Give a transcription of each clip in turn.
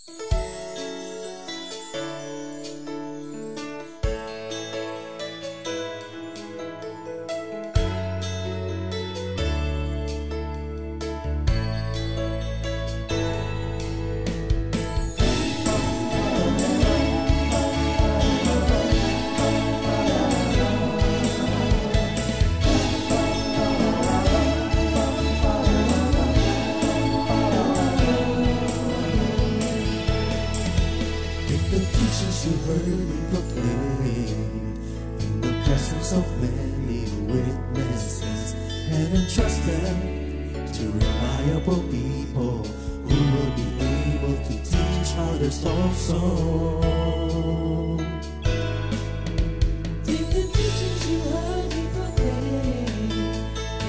The teachings you heard me proclaim in the presence of many witnesses, and entrust them to reliable people who will be able to teach others also. Take the teachings you heard me proclaim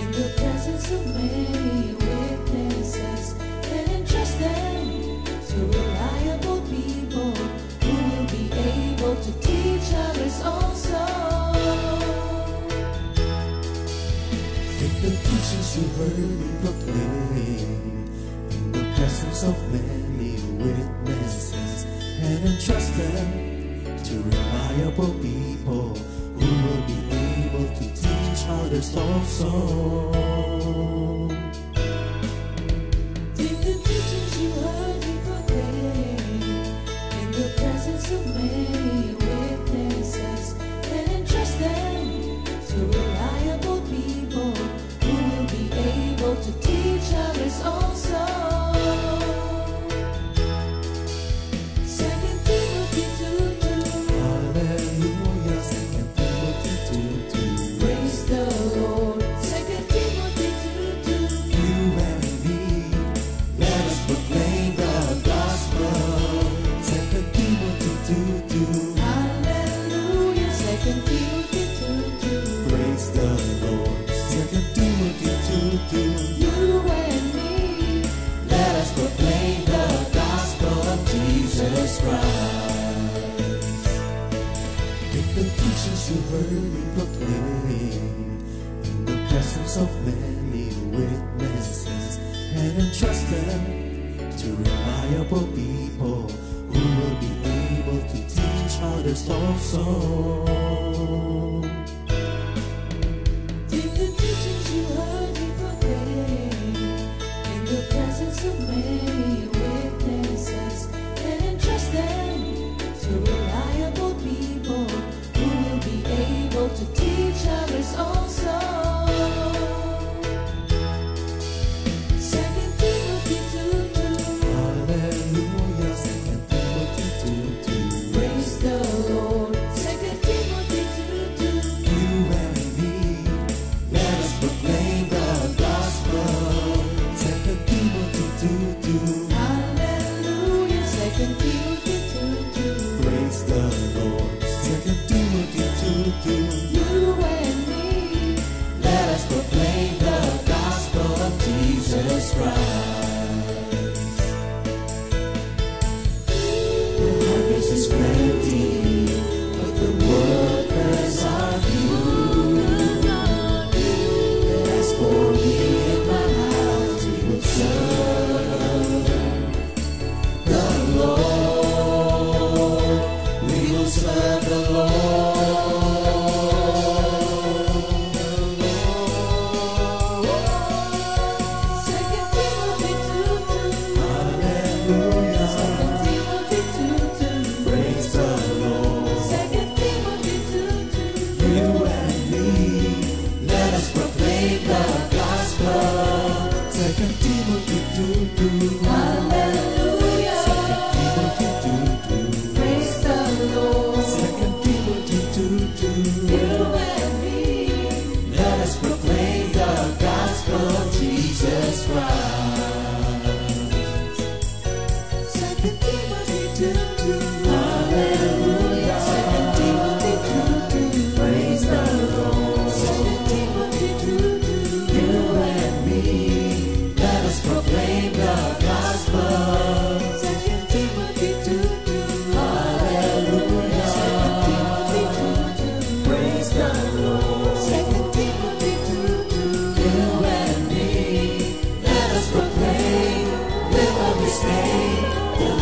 in the presence of many witnesses, and entrust them to reliable people who will be able to teach others also. Take the teachings you heard me proclaim in the presence of many witnesses, and entrust them to reliable people who will be able to teach others also. Take the teachings you heard me proclaim in the presence of many witnesses, and entrust them to reliable people who will be able to teach others also. 2 Timothy 2:2. Hallelujah, 2 Timothy 2:2. Praise the Lord. 2 Timothy 2:2. You and me, let us proclaim the gospel. 2 Timothy 2:2. Hallelujah. 2 Timothy 2:2. Praise the Lord. 2 Timothy 2:2. You and me, Let us proclaim the gospel of Jesus Christ. Take the teachings you heard me proclaim in the presence of many witnesses, and entrust them to reliable people who will be able to teach others also. take the teachings you heard me proclaim in the presence of many witnesses, and entrust them to reliable people who will be able to teach others also. 2 Timothy 2:2. Hallelujah, 2 Timothy 2:2. Praise the Lord. 2 Timothy 2:2. You and me, let us proclaim the gospel. 2 Timothy 2:2. Hallelujah. 2 Timothy 2:2. Praise the Lord. 2 Timothy 2:2. You and me, Let us proclaim the gospel of Jesus Christ. The harvest is plenty, but the workers are few. And as for me and my house, we will serve the Lord. We will serve the Lord.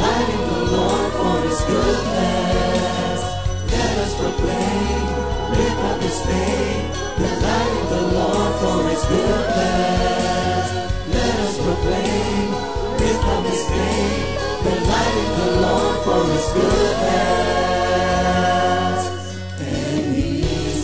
Light for His goodness and His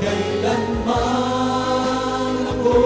Kailanman ako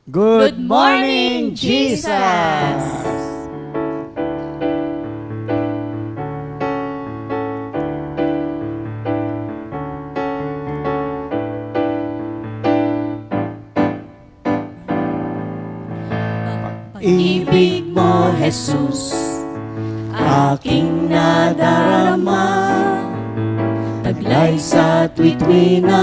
Good morning, Jesus! Ibig mo, Jesus, aking nadarama, taglay sa tuwi-tuwina,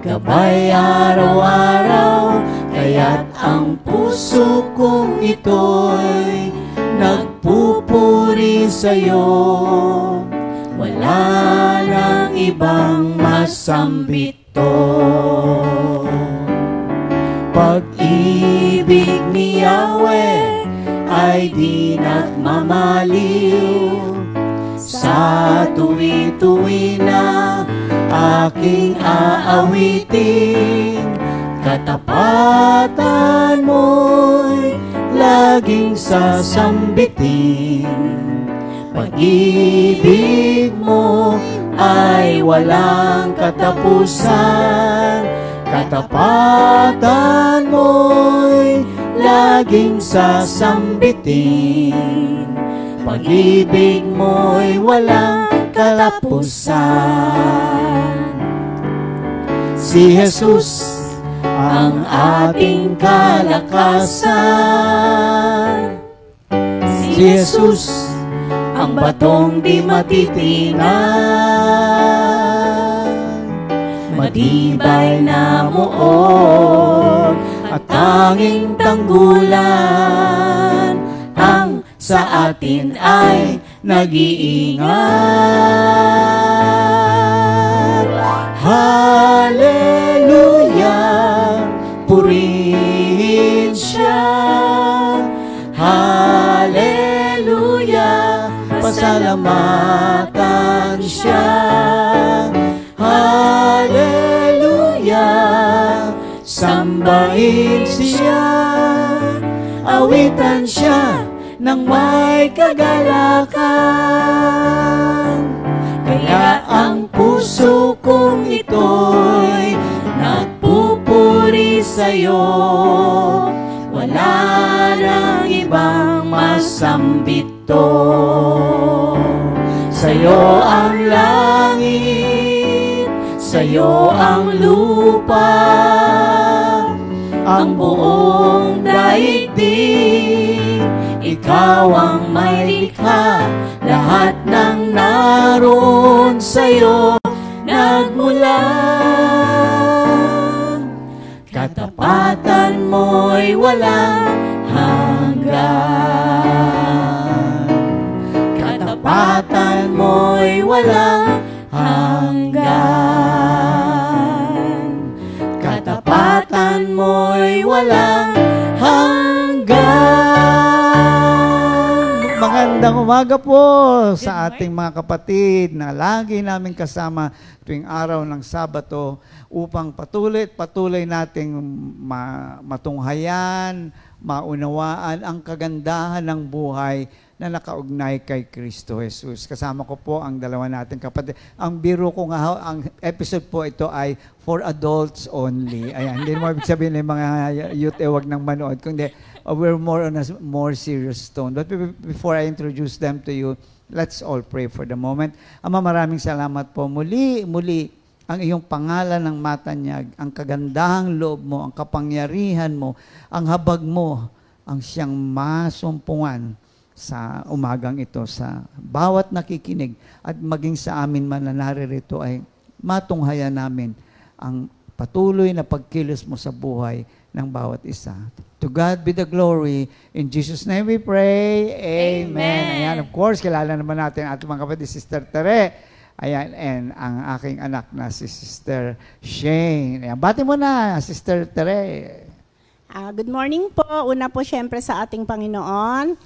gabay araw-araw, kaya't ang puso kong ito'y nagpupuri sa'yo. Wala nang ibang masambit to. Pag-ibig ni Yahweh ay di nagmamaliw. Sa tuwi-tuwi na aking aawitin, katapatan mo'y laging sasambitin. Pag-ibig mo ay walang katapusan, katapatan mo'y laging sasambitin. Pag-ibig mo'y walang katapusan. Si Jesus ang ating kalakasan. Si Jesus ang batong di matitinag. Matibay na muog at tanging tanggulan ang sa atin ay nag-iingat. Hallelujah, purihin siya. Hallelujah, pasalamatan siya. Hallelujah, sambahin siya. Awitan siya nang may kagalakan. Kaya ang puso kong ito'y nagpupuri sa'yo. Wala nang ibang masambit to. Sa'yo ang langit, sa'yo ang lupa, ang buong daigdig. Ikaw ang may likha, lahat ng naroon sa'yo nagmula. Katapatan mo'y walang hanggan. Katapatan mo'y walang hanggan. Katapatan mo'y walang hanggan. Magandang umaga po sa ating mga kapatid na lagi namin kasama tuwing araw ng Sabato upang patuloy nating matunghayan, maunawaan ang kagandahan ng buhay na nakaugnay kay Kristo Jesus. Kasama ko po ang dalawa nating kapatid. Ang biro ko nga, ang episode po ito ay for adults only. Ayan, hindi mo ibig sabihin ng mga youth wag nang manood, kundi we're more on a more serious tone. But before I introduce them to you, let's all pray for the moment. Ama, maraming salamat po. Muli, ang iyong pangalan ng matanyag, ang kagandahang loob mo, ang kapangyarihan mo, ang habag mo, ang siyang masumpungan sa umagang ito, sa bawat nakikinig at maging sa amin man na naririto ay matunghayan namin ang patuloy na pagkilos mo sa buhay ng bawat isa. To God be the glory. In Jesus' name we pray. Amen. Ayan, of course, kilala naman natin ang ating mga kapatid, Sister Tere. Ayan, and ang aking anak na si Sister Shane. Ayan, bati mo na, Sister Tere. Good morning po. Una po siyempre sa ating Panginoon,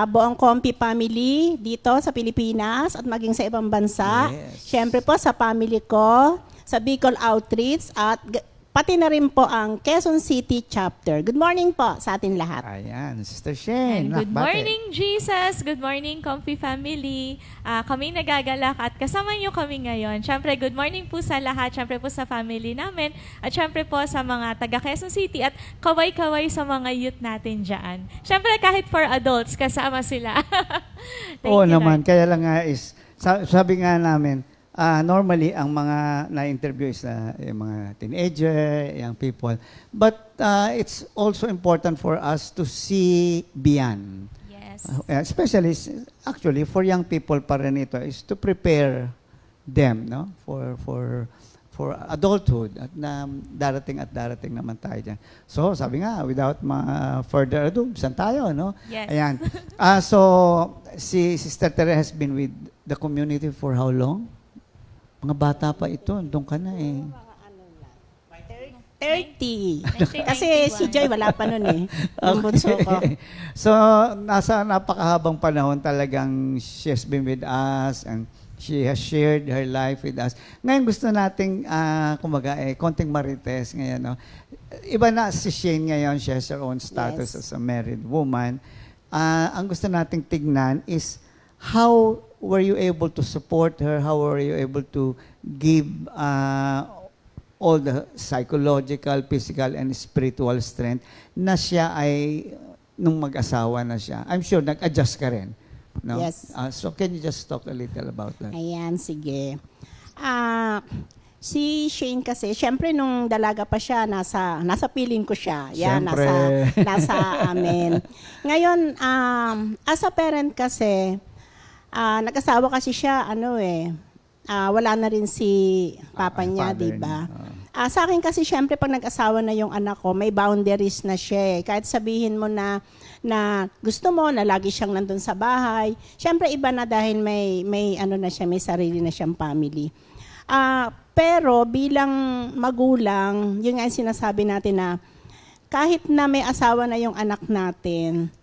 buong Compi family dito sa Pilipinas at maging sa ibang bansa. Yes. Siyempre po sa family ko, sa Bicol Outreach at pati na rin po ang Quezon City Chapter. Good morning po sa atin lahat. Ayan, Sister Shane. And good Nakbate. morning, Jesus! Good morning, Comfy Family! Kami nagagalak at kasama niyo kami ngayon. Siyempre, good morning po sa lahat. Siyempre po sa family namin. At siyempre po sa mga taga Quezon City at kaway-kaway sa mga youth natin dyan. Siyempre, kahit for adults, kasama sila. Oo you, naman, Lord. kaya lang nga is, sabi nga namin, normally, ang mga na-interview is yung mga teenager, young people. But it's also important for us to see beyond. Yes. Especially, actually, for young people pa rin ito, is to prepare them no for adulthood at na darating naman tayo dyan. So, sabi nga, without further ado, saan tayo, no? Yes. Ayan. So, si Sister Tere has been with the community for how long? Mga bata pa ito, doon ka na eh. 30. Kasi si Joy wala pa nun eh. Yung bunso ko. So, nasa napakahabang panahon talagang she has been with us and she has shared her life with us. Ngayon gusto nating, konting marites ngayon. No? Iba na si Shane ngayon, she has her own status as a married woman. Ang gusto nating tignan is how were you able to support her? How were you able to give all the psychological, physical, and spiritual strength na siya ay, nung mag-asawa na siya? I'm sure nag-adjust ka rin. No? Yes. So can you just talk a little about that? Ayan, sige. Si Shane kasi, syempre nung dalaga pa siya, nasa piling ko siya. Yan, Syempre. nasa amin. Ngayon, as a parent kasi, nag-asawa kasi siya, wala na rin si papa niya, father di ba? niya. Sa akin kasi, syempre, pag nag-asawa na yung anak ko, may boundaries na siya. Kahit sabihin mo na gusto mo, na lagi siyang nandun sa bahay. Syempre, iba na dahil may sarili na siyang family. Pero bilang magulang, yun nga yung sinasabi natin na kahit na may asawa na yung anak natin,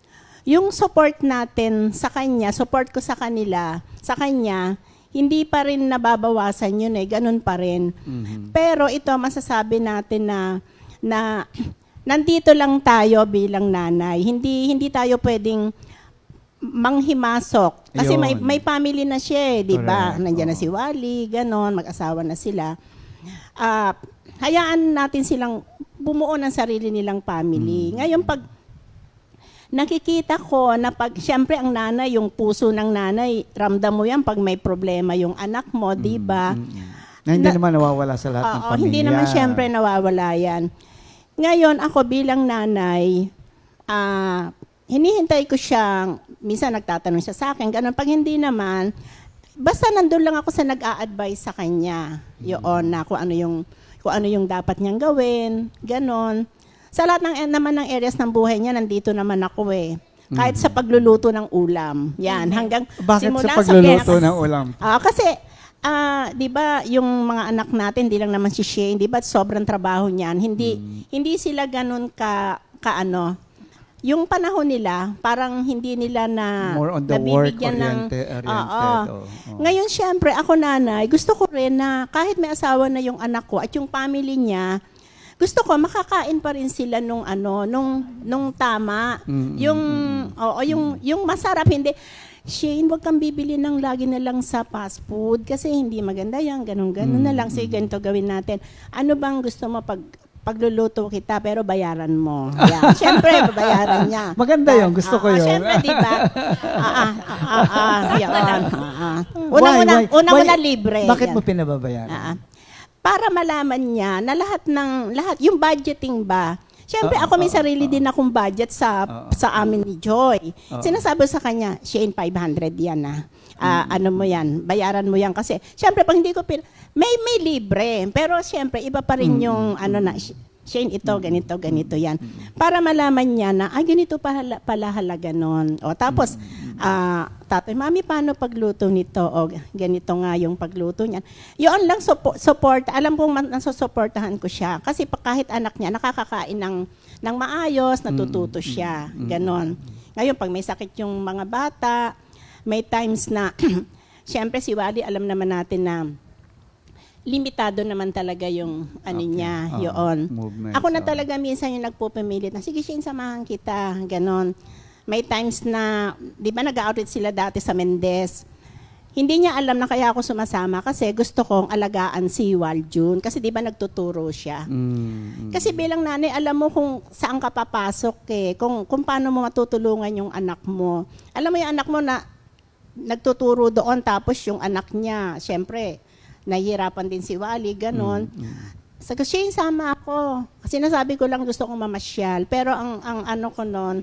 yung support natin sa kanya, support ko sa kanya, hindi pa rin nababawasan yun ganun pa rin. Mm-hmm. Pero ito, masasabi natin na nandito lang tayo bilang nanay. Hindi tayo pwedeng manghimasok. Kasi Ayun. may family na siya di ba? Correct. Nandiyan na si Wally, ganon, mag-asawa na sila. Hayaan natin silang bumuo ng sarili nilang family. Ngayon, pag nakikita ko na siyempre ang nanay, yung puso ng nanay, ramdam mo yan pag may problema yung anak mo, di ba? Na hindi naman nawawala sa lahat ng pamilya. Hindi naman siyempre nawawala yan. Ngayon, ako bilang nanay, hinihintay ko siyang, minsan nagtatanong siya sa akin, ganun. Pag hindi naman, basta nandun lang ako sa nag-a-advise sa kanya, yun, na kung ano yung dapat niyang gawin, ganon. Sa lahat naman ng areas ng buhay niya, nandito naman ako eh. Kahit sa pagluluto ng ulam. Yan, hanggang Bakit simula sa pagluluto sa ng ulam? kasi, di ba, yung mga anak natin, hindi lang naman si Shane, di ba, sobrang trabaho niyan. Hindi sila ganun yung panahon nila, parang hindi nila more on the nabibigyan work-oriented. Ngayon, syempre, ako nanay, gusto ko rin na kahit may asawa na yung anak ko at yung family niya, gusto ko makakain pa rin sila nung tama. Yung masarap, hindi. Shane, wag kang bibili ng lagi na lang sa fast food kasi hindi maganda yan, ganun na lang. Sige, ganito gawin natin. Ano bang gusto mo pagluluto kita pero bayaran mo? Yan. Siyempre, babayaran niya. Maganda yun, gusto ko yun. Siyempre, di ba? Una libre. Bakit Yan. mo pinababayaran? Para malaman niya na lahat, yung budgeting ba, siyempre ako may sarili din akong budget sa amin ni Joy. Sinasabi sa kanya, Shane, 500 yan ano mo yan, bayaran mo yan kasi, siyempre pag hindi ko may libre, pero siyempre iba pa rin yung Shane, ito, ganito yan. Para malaman niya na, ganito pala halaga nun. Tapos, tatay, mami, paano pagluto nito? Ganito nga yung pagluto niya. Yun lang support. Alam kong nasusuportahan ko siya. Kasi kahit anak niya, nakakakain ng maayos, natututo siya. Ganon. Ngayon, pag may sakit yung mga bata, may times na, siyempre si Wally, alam naman natin na limitado naman talaga yung ano Okay. niya, Oo, yun. movements, Ako na oo. talaga minsan yung nagpupumilit na, sige Shane, samahan kita, ganon. May times na, di ba nag-outreach sila dati sa Mendez, hindi niya alam na kaya ako sumasama kasi gusto kong alagaan si Waljun. Kasi di ba nagtuturo siya. Kasi bilang nanay, alam mo kung saan ka papasok kung paano mo matutulungan yung anak mo. Alam mo yung anak mo na nagtuturo doon tapos yung anak niya, syempre, nahihirapan din si Wally, ganon. Sabi ko, Shane, sama ako. Kasi nasabi ko lang gusto kong mamasyal. Pero ang ano ko noon,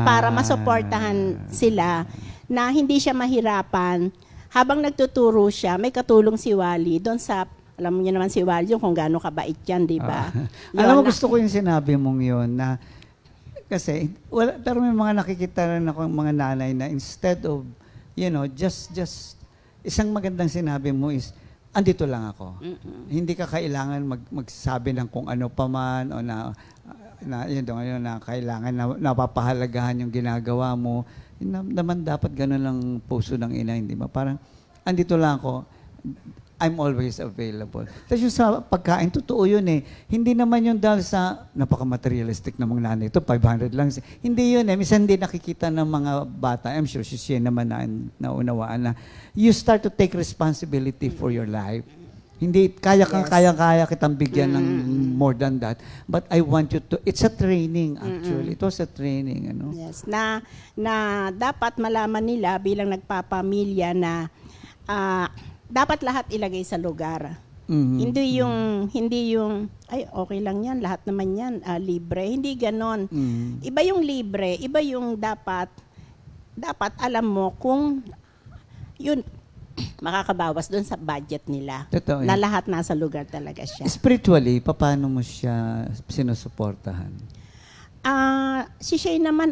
para masuportahan sila, na hindi siya mahirapan. Habang nagtuturo siya, may katulong si Wally doon sa, alam mo niya naman si Wally yung kung gaano kabait yan, di ba? Alam mo, gusto ko yung sinabi mong yun na, kasi, pero may mga nakikita rin ako mga nanay na instead of, just isang magandang sinabi mo is, andito lang ako. Hindi ka kailangan magsabi ng kung ano pa man o na kailangan na napapahalagahan yung ginagawa mo. Naman dapat gano'n lang puso ng ina, hindi ba? Parang, andito lang ako, I'm always available. Tapos yung sa pagkain, totoo yun eh. Hindi naman yun dahil sa napaka-materialistic na mga nanay. Ito, 500 lang. Hindi yun eh. Minsan hindi nakikita ng mga bata. I'm sure si Shane naman naunawaan na you start to take responsibility for your life. Hindi, kaya kitang bigyan ng more than that. But I want you to, it's a training actually. It was a training. Ano? Yes, na dapat malaman nila bilang nagpapamilya na dapat lahat ilagay sa lugar. Hindi yung ay okay lang yan, lahat naman yan libre. Hindi ganon. Iba yung libre, iba yung dapat alam mo kung yun makakabawas doon sa budget nila. Totoo na yun. lahat nasa lugar talaga siya. Spiritually, paano mo siya sinusuportahan? Si Shay naman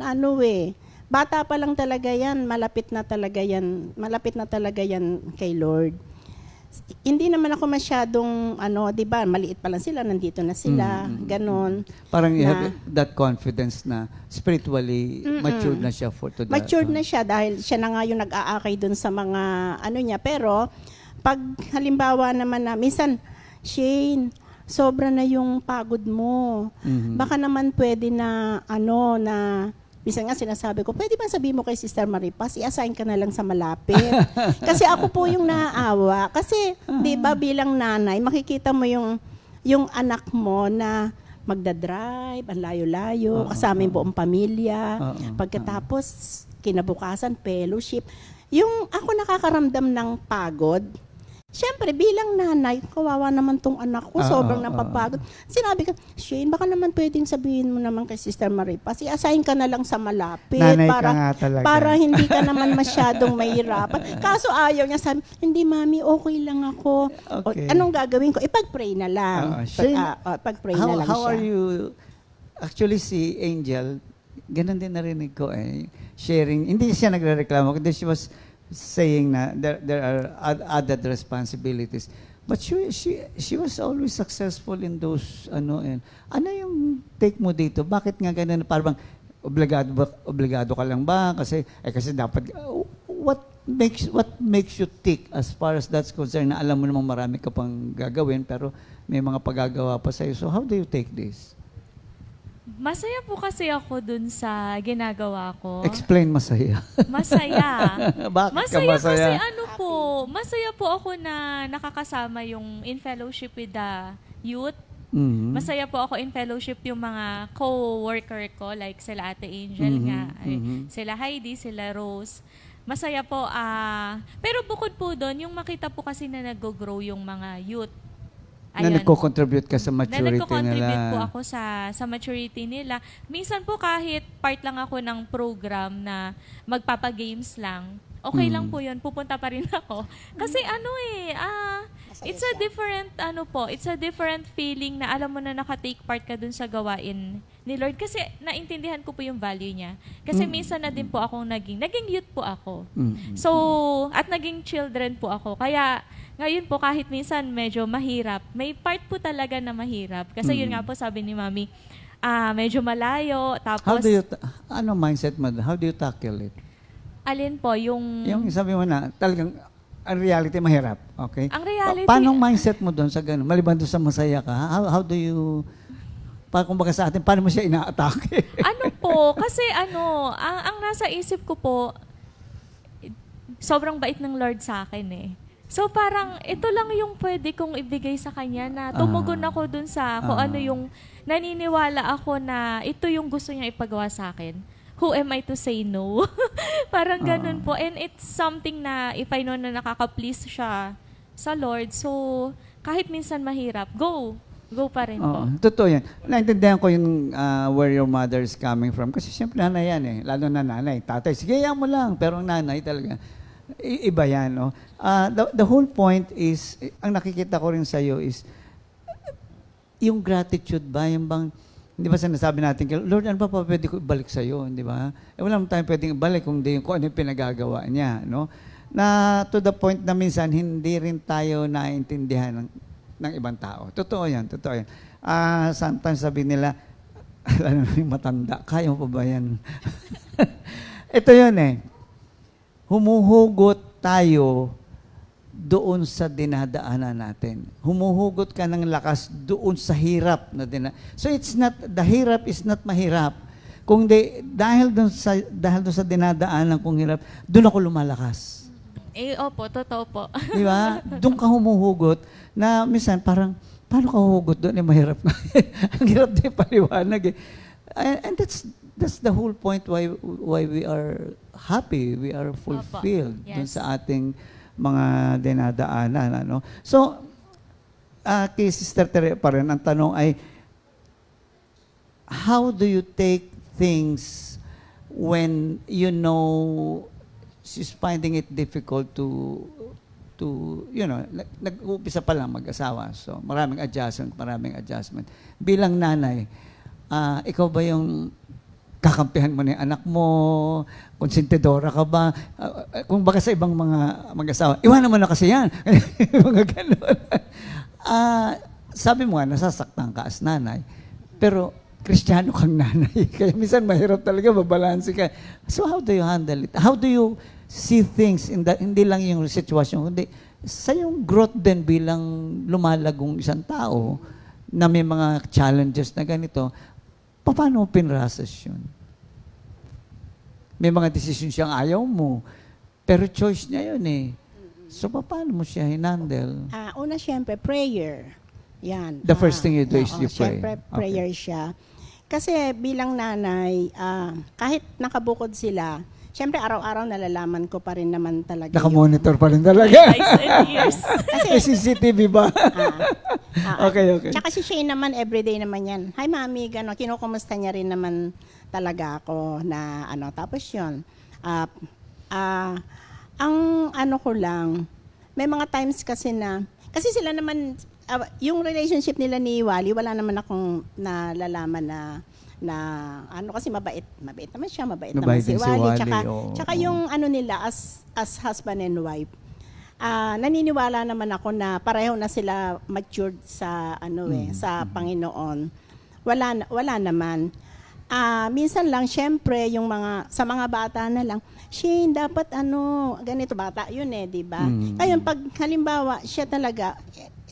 bata pa lang talaga yan, malapit na talaga yan kay Lord. Hindi naman ako masyadong, 'di ba, maliit pa lang sila, nandito na sila, ganon. Parang you have that confidence na spiritually matured na siya to that. Matured na siya dahil siya na nga yung nag-aakay dun sa mga niya. Pero, pag halimbawa naman na, minsan, Shane, sobra na yung pagod mo. Baka naman pwede na, minsan nga sinasabi ko, pwede ba sabihin mo kay Sister Maripas, i-assign ka na lang sa malapit. Kasi ako po yung naaawa. Kasi, di ba, bilang nanay, makikita mo yung anak mo na magdadrive, ang layo-layo, kasama yung buong pamilya. Pagkatapos, kinabukasan, fellowship. Yung ako nakakaramdam ng pagod, siyempre, bilang nanay, kawawa naman tong anak ko, sobrang napapagod. Sinabi ko, Shane, baka naman pwedeng sabihin mo naman kay Sister Maripas, i-assign ka na lang sa malapit. Nanay ka nga talaga. Para hindi ka naman masyadong mahirapan. Kaso ayaw niya, sabi, hindi mami, okay lang ako. Okay. Anong gagawin ko? Ipag-pray na lang. Shane, Pag-pray na lang how siya. are you? Actually, si Angel, ganun din narinig ko sharing. Hindi siya nagre-reklamo, kundi she was saying na there are added responsibilities. But she was always successful in those, ano yung take mo dito? Bakit nga ganun? Parang obligado ka lang ba? Kasi dapat, what makes you tick as far as that's concerned, na alam mo namang marami ka pang gagawin, pero may mga pagagawa pa sa'yo. So how do you take this? Masaya po kasi ako dun sa ginagawa ko. Explain masaya. Masaya. Bakit Masaya ka masaya? kasi masaya po ako na nakakasama yung in fellowship with the youth. Masaya po ako in fellowship yung mga co-worker ko, like sila Ate Angel sila Heidi, sila Rose. Masaya po. Pero bukod po doon, yung makita po kasi na nag-grow yung mga youth. Na nagko-contribute ka sa maturity nila. Na nagko-contribute po ako sa maturity nila. Minsan po kahit part lang ako ng program na magpapa-games lang, okay lang po yun. Pupunta pa rin ako. Kasi it's a different feeling na alam mo na nakatake part ka dun sa gawain ni Lord. Kasi naintindihan ko po yung value niya. Kasi minsan na din po akong naging youth po ako. So, at naging children po ako. Kaya, ngayon po, kahit minsan medyo mahirap, may part po talaga na mahirap. Kasi yun nga po sabi ni Mami, medyo malayo. Tapos, ano mindset mo? How do you tackle it? alin po, yung... Yung sabi mo na, talagang ang reality mahirap. Okay? Ang reality- Paano ang mindset mo doon sa ganun? Maliban doon sa masaya ka, how do you, kumbaga sa atin, paano mo siya ina-atake? Ano po, kasi ang nasa isip ko po, sobrang bait ng Lord sa akin eh. So parang ito lang yung pwede kong ibigay sa Kanya na tumugon ako dun sa kung ano yung naniniwala ako na ito yung gusto niya ipagawa sa akin. Who am I to say no? Parang ganun po. And it's something na if I know na nakaka-please siya sa Lord, so kahit minsan mahirap, go pa rin po. Totoo yan. Naintindihan ko yung where your mother is coming from. Kasi siyempre nanay yan eh. Lalo na nanay. Tatay, sige yan mo lang. Pero ang nanay talaga, iba yan. No? The whole point is, ang nakikita ko rin sa'yo is, yung gratitude ba, yung bang, hindi ba sinasabi natin, Lord, ano pa pwede ko ibalik sa'yo? Di ba? Wala naman tayong pwedeng ibalik kung ano yung pinagagawa niya. No? Na to the point na minsan, hindi rin tayo naintindihan ng ibang tao. Totoo yan. Sometimes sabi nila, alam mo yung matanda, kaya mo pa ba yan? Ito yun eh. Humuhugot tayo doon sa dinadaanan natin. Humuhugot ka ng lakas doon sa hirap na So it's not, the hirap is not mahirap. Kung dahil doon sa dinadaanan kong hirap, doon ako lumalakas. Opo, totoo po. Di ba? Doon ka humuhugot na minsan parang, paano ka huhugot doon? Mahirap na. Ang hirap din paliwanag eh. And that's the whole point why we are happy, we are fulfilled dun sa ating mga dinadaanan. Ano? So, kay Sister Tere pa rin, ang tanong ay, how do you take things when you know she's finding it difficult to nag-uumpisa pa lang mag-asawa. So, maraming adjustment. Bilang nanay, ikaw ba yung kakampihan mo ng anak mo? Konsentidora ka ba? Kung baka sa ibang mga mag-asawa, iwanan mo na kasi yan. Mga ganun. Sabi mo nga, nasasaktan ka as nanay. Pero, Kristiyano kang nanay. Kaya minsan mahirap talaga, mabalansi ka. So how do you handle it? How do you see things hindi lang yung sitwasyon, kundi sa yung growth din bilang lumalagong isang tao na may mga challenges na ganito, paano mo pinrasas yun? May mga decision siyang ayaw mo, pero choice niya yun eh. So paano mo siya hinandle? Una, siyempre, prayer. Yan. The first thing you do is you pray. Siyempre, prayer siya. Kasi bilang nanay, kahit nakabukod sila, siyempre araw-araw nalalaman ko pa rin naman talaga. Naka-monitor pa rin talaga. Kasi CCTV ba? Okay. Tsaka si Shane naman, everyday naman yan. Hi mami, gano'n. Kinukumusta niya rin naman talaga ako na Tapos yun, ang ko lang, may mga times kasi sila naman, yung relationship nila ni Wally, wala naman akong nalalaman na kasi mabait naman siya, mabait naman si Wally. Tsaka yung nila as husband and wife, naniniwala naman ako na pareho na sila matured sa sa Panginoon. Wala naman. Minsan lang, syempre, sa mga bata na lang, Shane, dapat ganito bata, yun di ba? Kaya pag halimbawa, siya talaga,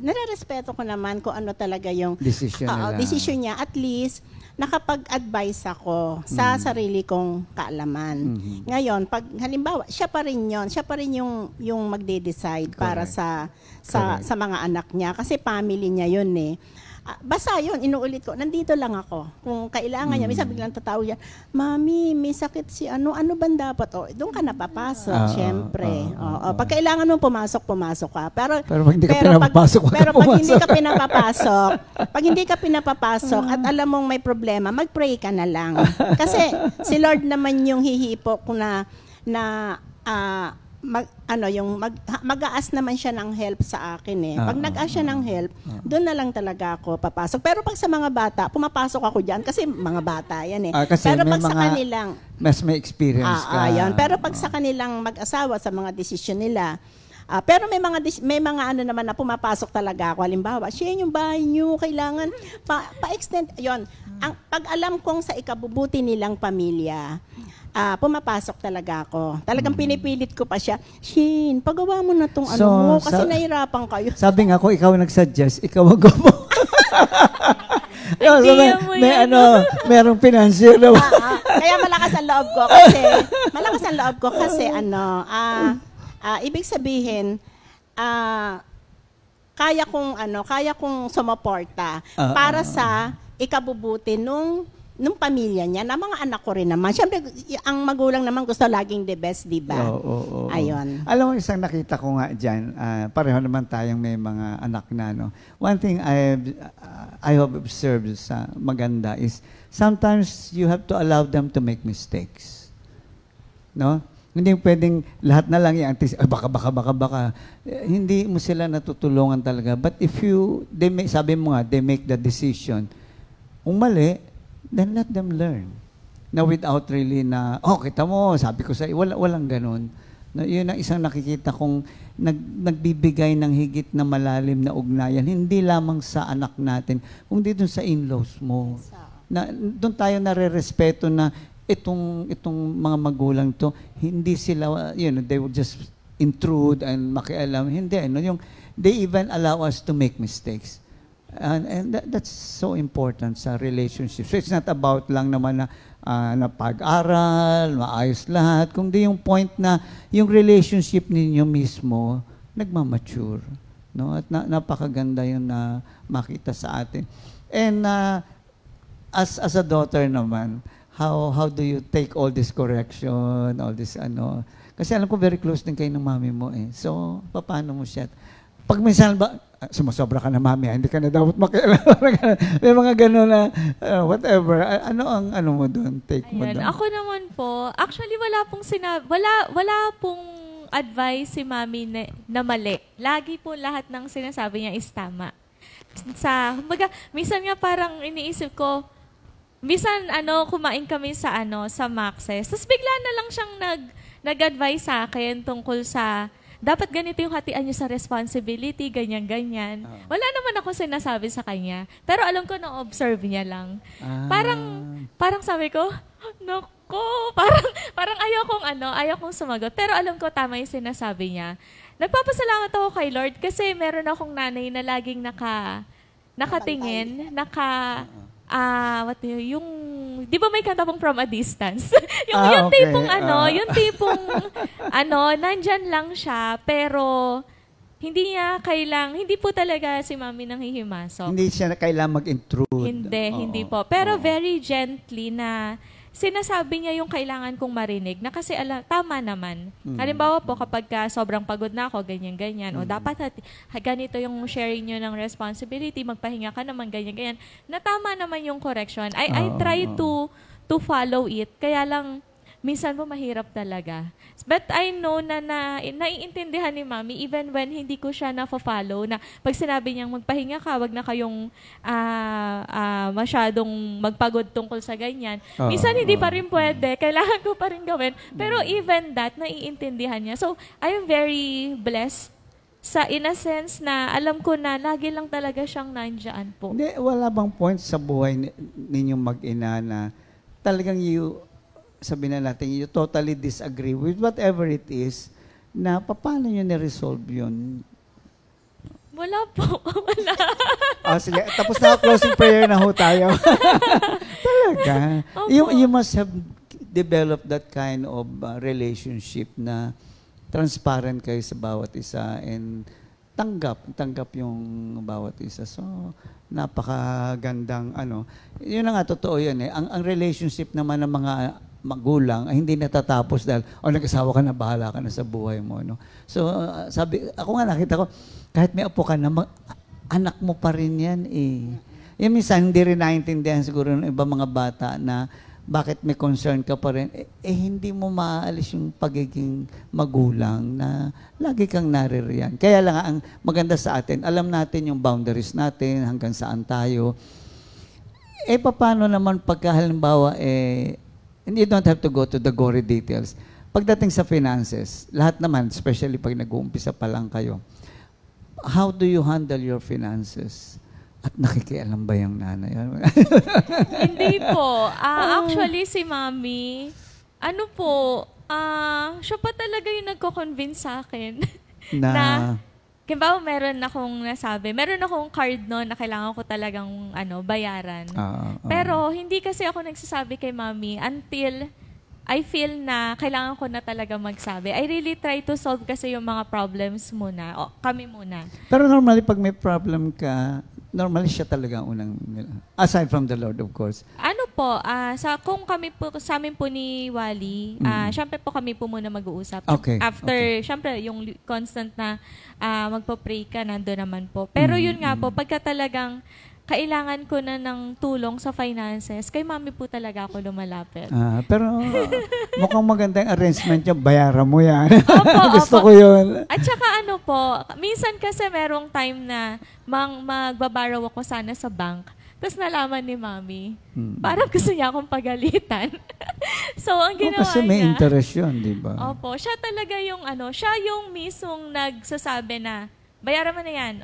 nare-respeto ko naman kung ano talaga yung decision niya. At least, nakapag-advise ako sa sarili kong kaalaman. Ngayon, pag halimbawa, siya pa rin yung magde-decide para sa mga anak niya. Kasi family niya yun basta yun, inuulit ko, nandito lang ako. Kung kailangan niya, minsan biglang tatawag yan, Mami, may sakit si ano bang dapat? Doon ka napapasok, syempre. Pag kailangan mo pumasok ka. Pero pag hindi ka pinapapasok, pag hindi ka pinapapasok at alam mong may problema, mag-pray ka na lang. Kasi si Lord naman yung hihipok mag-aas naman siya ng help sa akin Pag nag-aas siya ng help, doon na lang talaga ako papasok. Pero pag sa mga bata, pumapasok ako diyan kasi mga bata yan Kasi pero pag sa kanilang mas may experience ka. Yan. Pero pag sa kanilang mag-asawa sa mga desisyon nila, pero may mga naman na pumapasok talaga ako. Halimbawa, siya yung bahay niyo, kailangan pa-extend. Yon. Pag alam kong sa ikabubuti nilang pamilya, pumapasok talaga ako. Talagang pinipilit ko pa siya, Shin, pagawa mo na tong So, ano mo, kasi nahirapan kayo. Sabi nga ko, ikaw nag-suggest, ikaw mag-gumo. No, so Idea mo yan. merong financier na. Kaya malakas ang loob ko kasi ibig sabihin, kaya kong sumuporta para sa ikabubuti nung pamilya niya, na mga anak ko rin naman. Siyempre, ang magulang naman gusto laging the best, di ba? Oo. Ayun. Alam mo, isang nakita ko nga dyan, pareho naman tayong may mga anak na, no? One thing I have observed sa maganda is, sometimes you have to allow them to make mistakes. No? Hindi pwedeng lahat na lang baka. Hindi mo sila natutulungan talaga. But if sabi mo nga, they make the decision, kung mali, then let them learn. Na without really kita mo, sabi ko sa walang ganun. No, yun ang isang nakikita kong nagbibigay ng higit na malalim na ugnayan, hindi lamang sa anak natin, kundi dun sa in-laws mo. Na, doon tayo nare-respeto na itong mga magulang to, hindi sila, they would just intrude and makialam. Hindi, they even allow us to make mistakes. And that's so important sa relationship. So it's not about lang naman na pag-aral, maayos lahat, kundi yung point na yung relationship ninyo mismo nagmamature. No? At napakaganda yun na makita sa atin. And as a daughter naman, how do you take all this correction, all this Kasi alam ko very close din kayo ng mami mo eh. So, paano mo siya? Pag minsan ba, sumusobra ka na mami, hindi ka na dapat makialam. May mga gano'n na, whatever. Ano ang mo doon? Take mo doon? Ako naman po, actually wala pong advice si mami na mali. Lagi po lahat ng sinasabi niya is tama. Minsan nga parang iniisip ko, minsan kumain kami sa Maxes. Tapos bigla na lang siyang nag-advise sa akin tungkol sa dapat ganito yung hatian niyo sa responsibility, ganyan-ganyan. Wala naman ako sinasabi sa kanya. Pero alam ko na-observe niya lang. Parang sabi ko, naku, parang ayokong sumagot. Pero alam ko tama yung sinasabi niya. Nagpapasalamat ako kay Lord kasi meron akong nanay na laging nakatingin, di ba may kanta pong From a Distance? yung tipong nandyan lang siya, pero hindi po talaga si mami nang hihimasok. Hindi siya kailangan mag-intrude. Hindi po. Pero very gently na sinasabi niya yung kailangan kong marinig na kasi tama naman. Halimbawa po, kapag sobrang pagod na ako, ganyan-ganyan, o dapat ganito yung sharing nyo ng responsibility, magpahinga ka naman, ganyan-ganyan, na tama naman yung correction. I try to follow it, kaya lang, minsan po mahirap talaga. But I know na naiintindihan ni mami even when hindi ko siya na-follow na pag sinabi niyang magpahinga ka, wag na kayong masyadong magpagod tungkol sa ganyan. Minsan hindi pa rin pwede, kailangan ko pa rin gawin. Pero even that, naiintindihan niya. So, I am very blessed in a sense na alam ko na lagi lang talaga siyang nandiyan po. Hindi, wala bang point sa buhay ninyong mag-ina na talagang sabi na natin, you totally disagree with whatever it is, na paano nyo na-resolve yun? Wala po. Wala. Sige. Tapos na closing prayer na ho tayo. Talaga. You must have developed that kind of relationship na transparent kayo sa bawat isa and tanggap yung bawat isa. So, napakagandang Yun na nga, totoo yun eh. Ang relationship naman ng mga magulang ay hindi natatapos dahil nag-asawa ka na, bahala ka na sa buhay mo. No? So, ako nga nakita ko, kahit may apo ka na, anak mo pa rin yan eh. Yung minsan, hindi rin naintindihan siguro ng iba mga bata na bakit may concern ka pa rin, hindi mo maaalis yung pagiging magulang na lagi kang naririyan. Kaya lang ang maganda sa atin, alam natin yung boundaries natin, hanggang saan tayo. Paano naman pagka halimbawa, and you don't have to go to the gory details. Pagdating sa finances, lahat naman, especially pag nag-uumpisa pa lang kayo, how do you handle your finances? At nakikialam ba yung nanay? Hindi po. Actually, si mami, Ano po, siya pa talaga yung nagko-convince sa akin. Na, Kimbawa, meron akong card noon na kailangan ko talagang bayaran. Pero hindi kasi ako nagsasabi kay Mami until I feel na kailangan ko na talaga magsabi. I really try to solve kasi yung mga problems muna. O, kami muna. pero normally, pag may problem ka, normally siya talaga ang unang, aside from the Lord, of course. Ano po, kung kami po, sa amin po ni Wally, syempre po kami po muna mag-uusap. Okay, After, syempre, yung constant na magpo-pray ka, nando naman po. Pero yun nga po, pagka talagang kailangan ko na ng tulong sa finances, kay Mami po talaga ako lumalapit. Pero mukhang magandang arrangement yung bayaran mo yan. Opo, Gusto opo. ko yun. At saka ano po, minsan kasi merong time na magbabaraw ako sana sa bank. Tapos nalaman ni Mami, parang gusto niya akong pagalitan. So, ang ginawa Kasi may niya, interest yun, di ba? opo, siya talaga yung siya yung mismong nagsasabi na, bayaran mo na yan,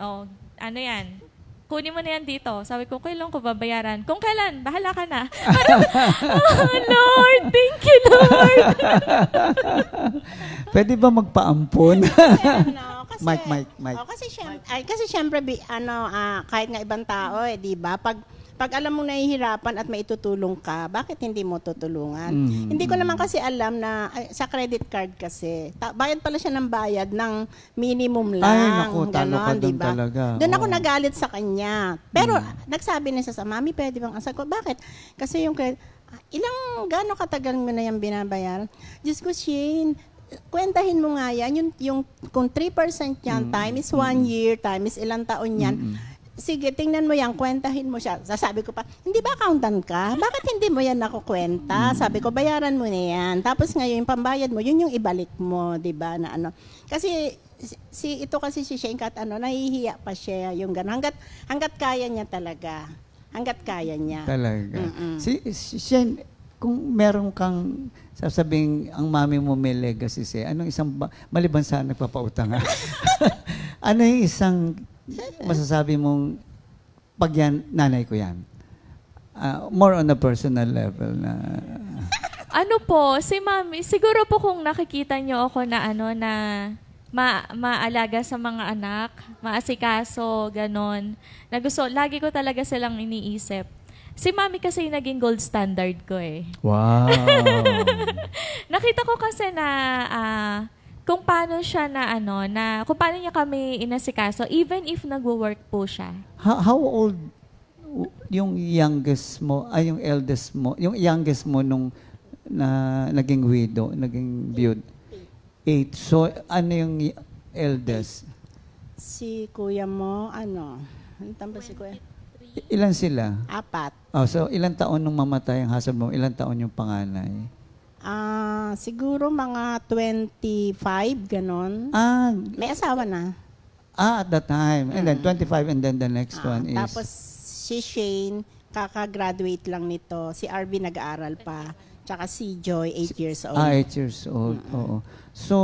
yan, kunin mo na yan dito. Sabi ko, kailan ko babayaran? Kung kailan, bahala ka na. Parang, Lord, thank you, Lord. Pwede ba magpaampon? Kasi, Mike. Kasi syempre, kahit nga ibang tao, di ba? Pag alam mo nahihirapan at maitutulong ka, bakit hindi mo tutulungan? Hindi ko naman kasi alam na sa credit card kasi, bayad pala siya ng bayad ng minimum lang. Ay, naku, talo ka doon diba? talaga. Doon ako nagalit sa kanya. Pero nagsabi niya sa Mami, pwede bang asal ko? Bakit? Kasi yung gano'ng katagal mo na yung binabayaran? Diyos ko, Shane, kwentahin mo nga yan, yung kung 3% yan, time is 1 year, time is ilang taon yan, sige, tingnan mo yan, kwentahin mo siya. Sabi ko pa, hindi ba accountant ka? Bakit hindi mo yan nakukwenta? Sabi ko, bayaran mo na yan. Tapos ngayon, yung pambayad mo, yun yung ibalik mo, di ba? Kasi, ito kasi si Shane Kat, nahihiya pa siya, yung gano'n. Hanggat kaya niya talaga. Hanggat kaya niya. Talaga. Si Shane, kung meron kang sasabing ang mami mo may legacy anong isang, maliban sa nagpapautang ano yung isang masasabi mong pag yan, nanay ko yan? More on a personal level na... Ano po, si Mami, siguro po kung nakikita niyo ako na maalaga sa mga anak, maasikaso, ganon, na gusto, lagi ko talaga silang iniisip. Si Mami kasi yung naging gold standard ko eh. Wow! Nakita ko kasi na... kung paano siya kung paano niya kami inasikaso, even if nagwo-work po siya. How old yung youngest mo, yung eldest mo, yung youngest mo nung naging widow, naging biyud? 8. So, ano yung eldest? Si kuya mo, ano tamba si kuya? Ilan sila? 4. So, ilang taon nung mamatay ang husband mo? Ilang taon yung panganay? Siguro mga 25, ganon. May asawa na. At that time. And then 25 and then the next one is... Tapos si Shane, kaka-graduate lang nito. Si RV nag-aaral pa. Tsaka si Joy, 8 years old. 8 years old, oo. So,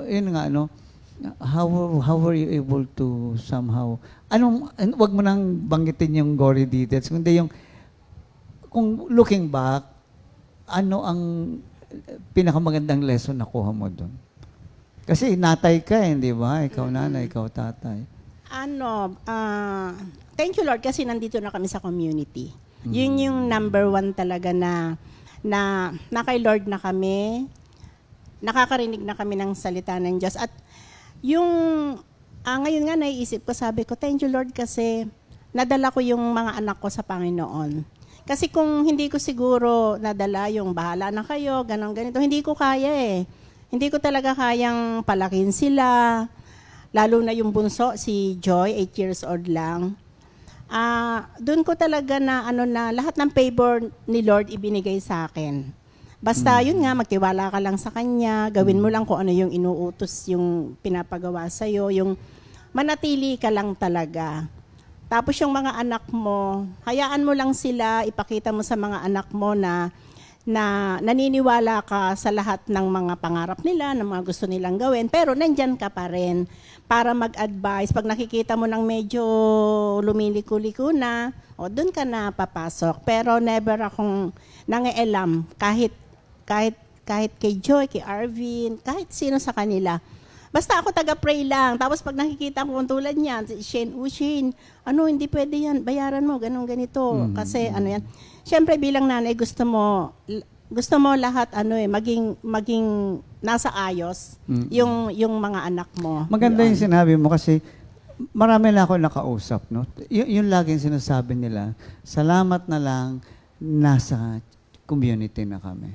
yun nga, how were you able to somehow... wag mo nang banggitin yung gory details, kundi yung, kung looking back, ano ang pinakamagandang lesson na kuha mo doon? Kasi natay ka di ba? Ikaw nanay, ikaw tatay. Thank you Lord kasi nandito na kami sa community. Yun yung number 1 talaga na kay Lord na kami, nakakarinig na kami ng salita ng Diyos. At yung, ngayon nga naiisip ko, sabi ko, thank you Lord kasi nadala ko yung mga anak ko sa Panginoon. Kasi kung hindi ko siguro nadala yung bahala na kayo, ganito, hindi ko kaya eh. Hindi ko talaga kayang palakin sila. Lalo na yung bunso, si Joy, 8 years old lang. Doon ko talaga na lahat ng favor ni Lord ibinigay sa akin. Basta yun nga, magtiwala ka lang sa Kanya, gawin mo lang kung ano yung inuutos, yung pinapagawa sa'yo, yung manatili ka lang talaga. Tapos yung mga anak mo, hayaan mo lang sila, ipakita mo sa mga anak mo na naniniwala ka sa lahat ng mga pangarap nila, ng mga gusto nilang gawin, pero nandyan ka pa rin para mag-advise. Pag nakikita mo ng medyo lumiliko-liko na, doon ka na papasok. Pero never akong nangialam kahit kahit kay Joy, kay Arvin, kahit sino sa kanila. Basta ako taga-pray lang. Tapos pag nakikita ko kung tulad niyan, si Shane, Shane, hindi pwede yan, bayaran mo, ganito. Kasi yan. Siyempre bilang nanay, gusto mo lahat maging nasa ayos yung mga anak mo. Maganda yung sinabi mo kasi marami na ako nakausap, no? Yung laging sinasabi nila, salamat na lang nasa community na kami.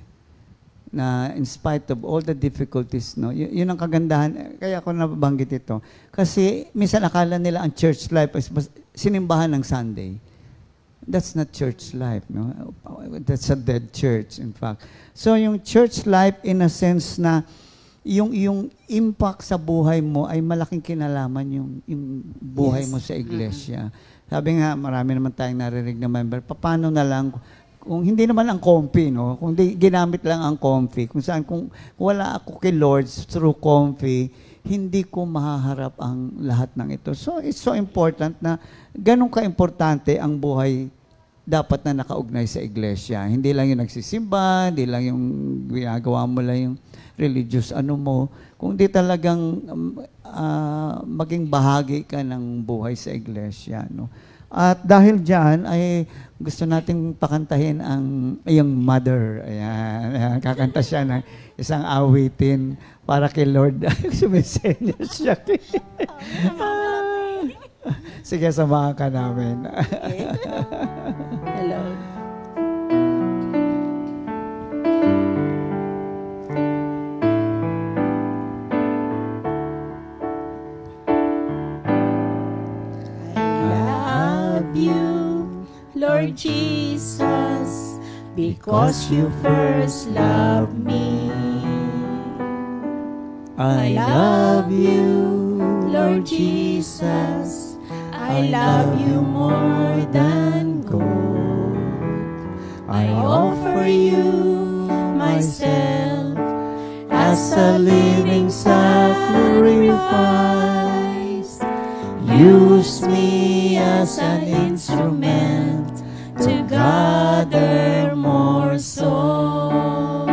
Na in spite of all the difficulties, no? Yun ang kagandahan. Kaya ako nabanggit ito. Kasi minsan akala nila ang church life is sinimbahan ng Sunday. That's not church life, no? That's a dead church, in fact. So yung church life in a sense na yung impact sa buhay mo ay malaking kinalaman yung buhay mo sa iglesia. Sabi nga, marami naman tayong narinig na member, paano na lang kung hindi naman ang comfy, no? Kung di, ginamit lang ang comfy, kung wala ako kay Lord through comfy, hindi ko mahaharap ang lahat ng ito. So, it's so important na ganun ka-importante ang buhay dapat na nakaugnay sa iglesia. Hindi lang yung nagsisimba, hindi lang yung ginagawa mo lang yung religious mo, kundi talagang maging bahagi ka ng buhay sa iglesia, no? At dahil dyan, ay gusto nating pakantahin ang iyong mother. Ayan, kakanta siya ng isang awitin para kay Lord. Sumisenyas siya. Sige, samahan ka namin. Hello. Lord Jesus, because you first loved me. I love you, Lord Jesus. I love you more than gold. I offer you myself as a living sacrifice. Use me as an instrument to gather more souls.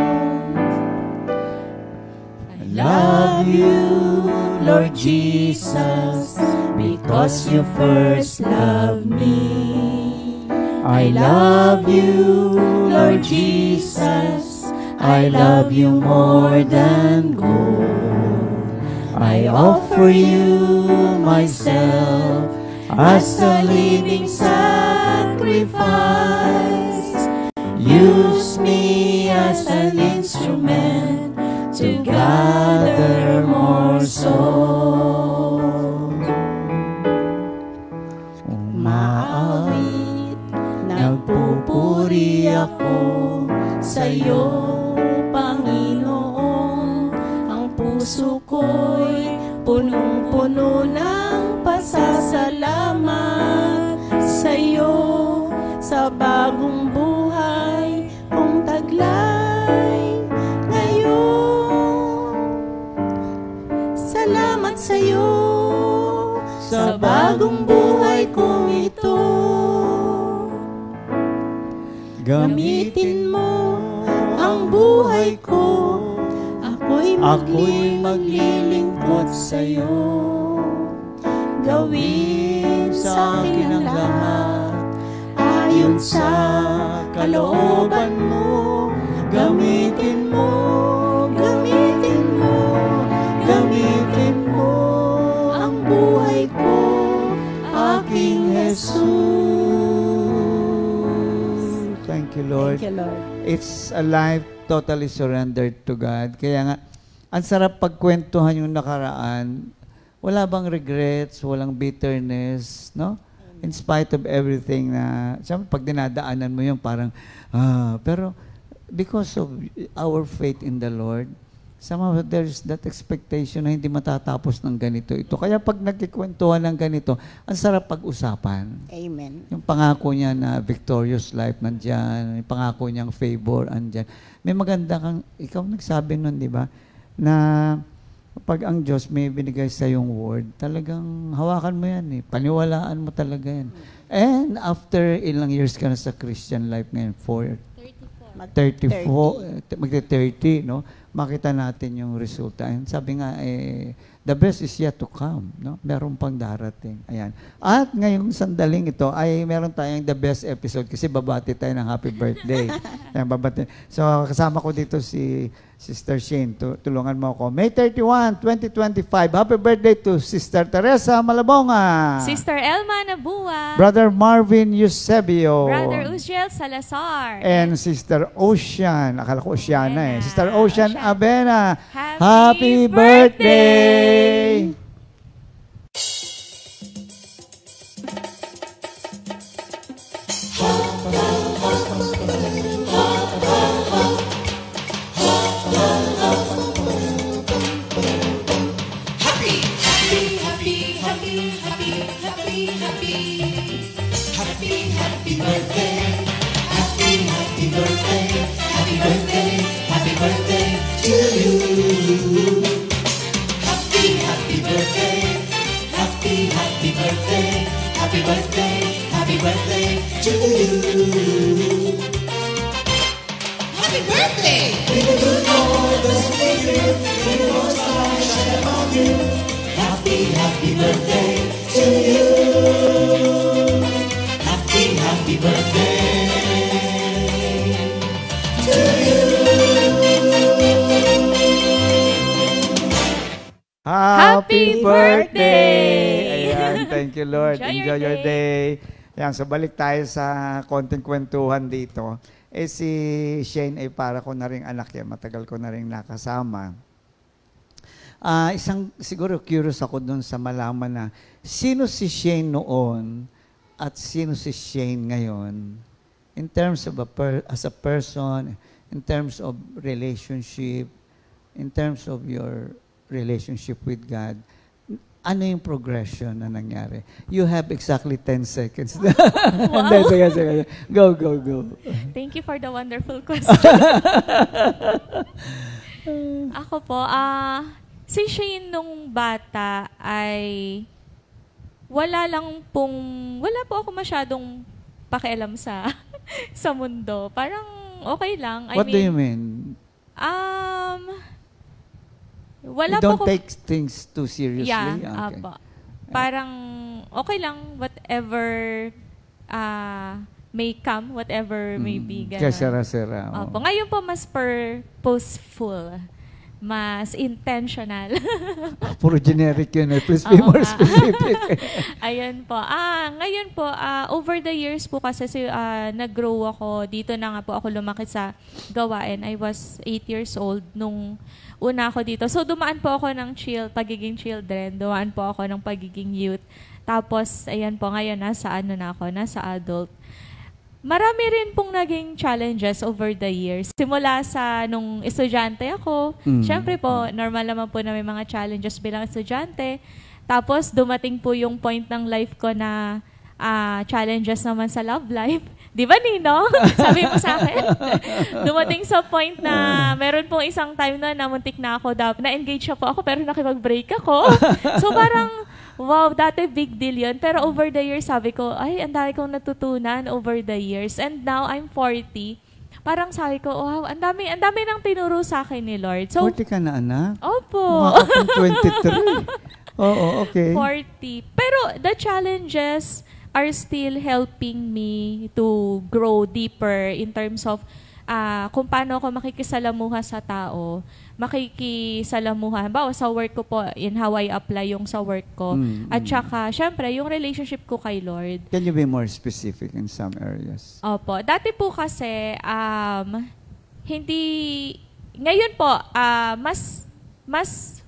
I love you, Lord Jesus, because you first loved me. I love you, Lord Jesus. I love you more than gold. I offer you myself as a living sacrifice. Use me as an instrument to gather more souls. Umaawit, nagpupuri ako sa iyo, Panginoon. Ang puso ko'y punong-puno ng pasasalamat sa iyo, sa bagong buhay kong taglay ngayon. Salamat sa iyo sa bagong buhay kong ito. Gamitin mo ang buhay ko, ako'y maglilingkod sa iyo. Gawin sa akin ang lahat ayon sa kalooban mo. Gamitin mo, gamitin mo, gamitin mo ang buhay ko, aking Jesus. Thank you, Lord. Thank you, Lord. It's a life totally surrendered to God. Kaya nga, ang sarap pagkwentuhan yung nakaraan. Wala bang regrets, walang bitterness, no? In spite of everything na, siyempre, pag dinadaanan mo yun, parang, pero because of our faith in the Lord, somehow there's that expectation na hindi matatapos ng ganito ito. Kaya pag nagkikwentuhan ng ganito, ang sarap pag-usapan. Amen. Yung pangako niya na victorious life nandyan, yung pangako niyang favor andyan. May maganda kang, ikaw nagsabi nun, di ba, na pag ang Diyos may binigay sa yung word, talagang hawakan mo yan eh. Paniwalaan mo talaga yan. And after ilang years ka na sa Christian life ngayon? 34, magte-30, no? Makita natin yung resulta. And sabi nga, the best is yet to come, no? Meron pang darating. Ayan. At ngayong sandaling ito ay meron tayong the best episode kasi babati tayo ng happy birthday. Ayan, babati. So, kasama ko dito si Sister Shane. Tulungan mo ako. May 31, 2025. Happy birthday to Sister Teresa Malabonga. Sister Elma Nabua. Brother Marvin Eusebio. Brother Uziel Salazar. And Sister Ocean. Akala ko Oceana eh. Sister Ocean Ocean. Abena. Happy birthday! Happy Happy birthday! Ayan, thank you Lord. Enjoy your Enjoy your day. Ayan, so balik tayo sa konting kwentuhan dito. Si Shane ay para ko na rin anak yan. Matagal ko na rin nakasama. Siguro curious ako dun sa malaman na sino si Shane noon at sino si Shane ngayon in terms of as a person, in terms of relationship, in terms of your relationship with God. Ano yung progression na nangyari? You have exactly 10 seconds. Wow. Sige. Go. Thank you for the wonderful question. Ako po, si Shane nung bata ay wala po ako masyadong pakialam sa sa mundo. Parang okay lang. What do you mean? Wala you don't po take things too seriously? Yeah, Okay. apo. Parang okay lang whatever may come, whatever may be. Ganun. Kaya sera-sera. Opo. Ngayon po mas purposeful, mas intentional. Puro generic yun eh. Please be more specific. Ayun po. Ngayon po, over the years po kasi nag-grow ako. Dito na nga po ako lumaki sa gawain. I was 8 years old nung una ako dito. So, dumaan po ako ng pagiging children. Dumaan po ako ng pagiging youth. Tapos, ayan po, ngayon nasa adult. Marami rin pong naging challenges over the years. Simula sa nung estudyante ako, syempre po, normal naman po na may mga challenges bilang estudyante. Tapos, dumating po yung point ng life ko na challenges naman sa love life. Di ba, Nino? Sabi mo sa akin. Dumating sa point na meron pong isang time na namuntik na ako, na-engage na po ako pero nakipag-break ako. So parang, wow, dati big deal yun. Pero over the years, sabi ko, ay, ang dami kong natutunan over the years. And now, I'm 40. Parang sabi ko, wow, ang dami nang tinuro sa akin ni Lord. So, 40 ka na, anak? Opo. Mukha ka pang 23. Oo, okay. 40. Pero the challenges are still helping me to grow deeper in terms of kung paano ako makikisalamuha sa tao, halimbawa sa work ko po, in how I apply yung sa work ko. At saka, syempre, yung relationship ko kay Lord. Can you be more specific in some areas? Opo. Dati po kasi, ngayon po, mas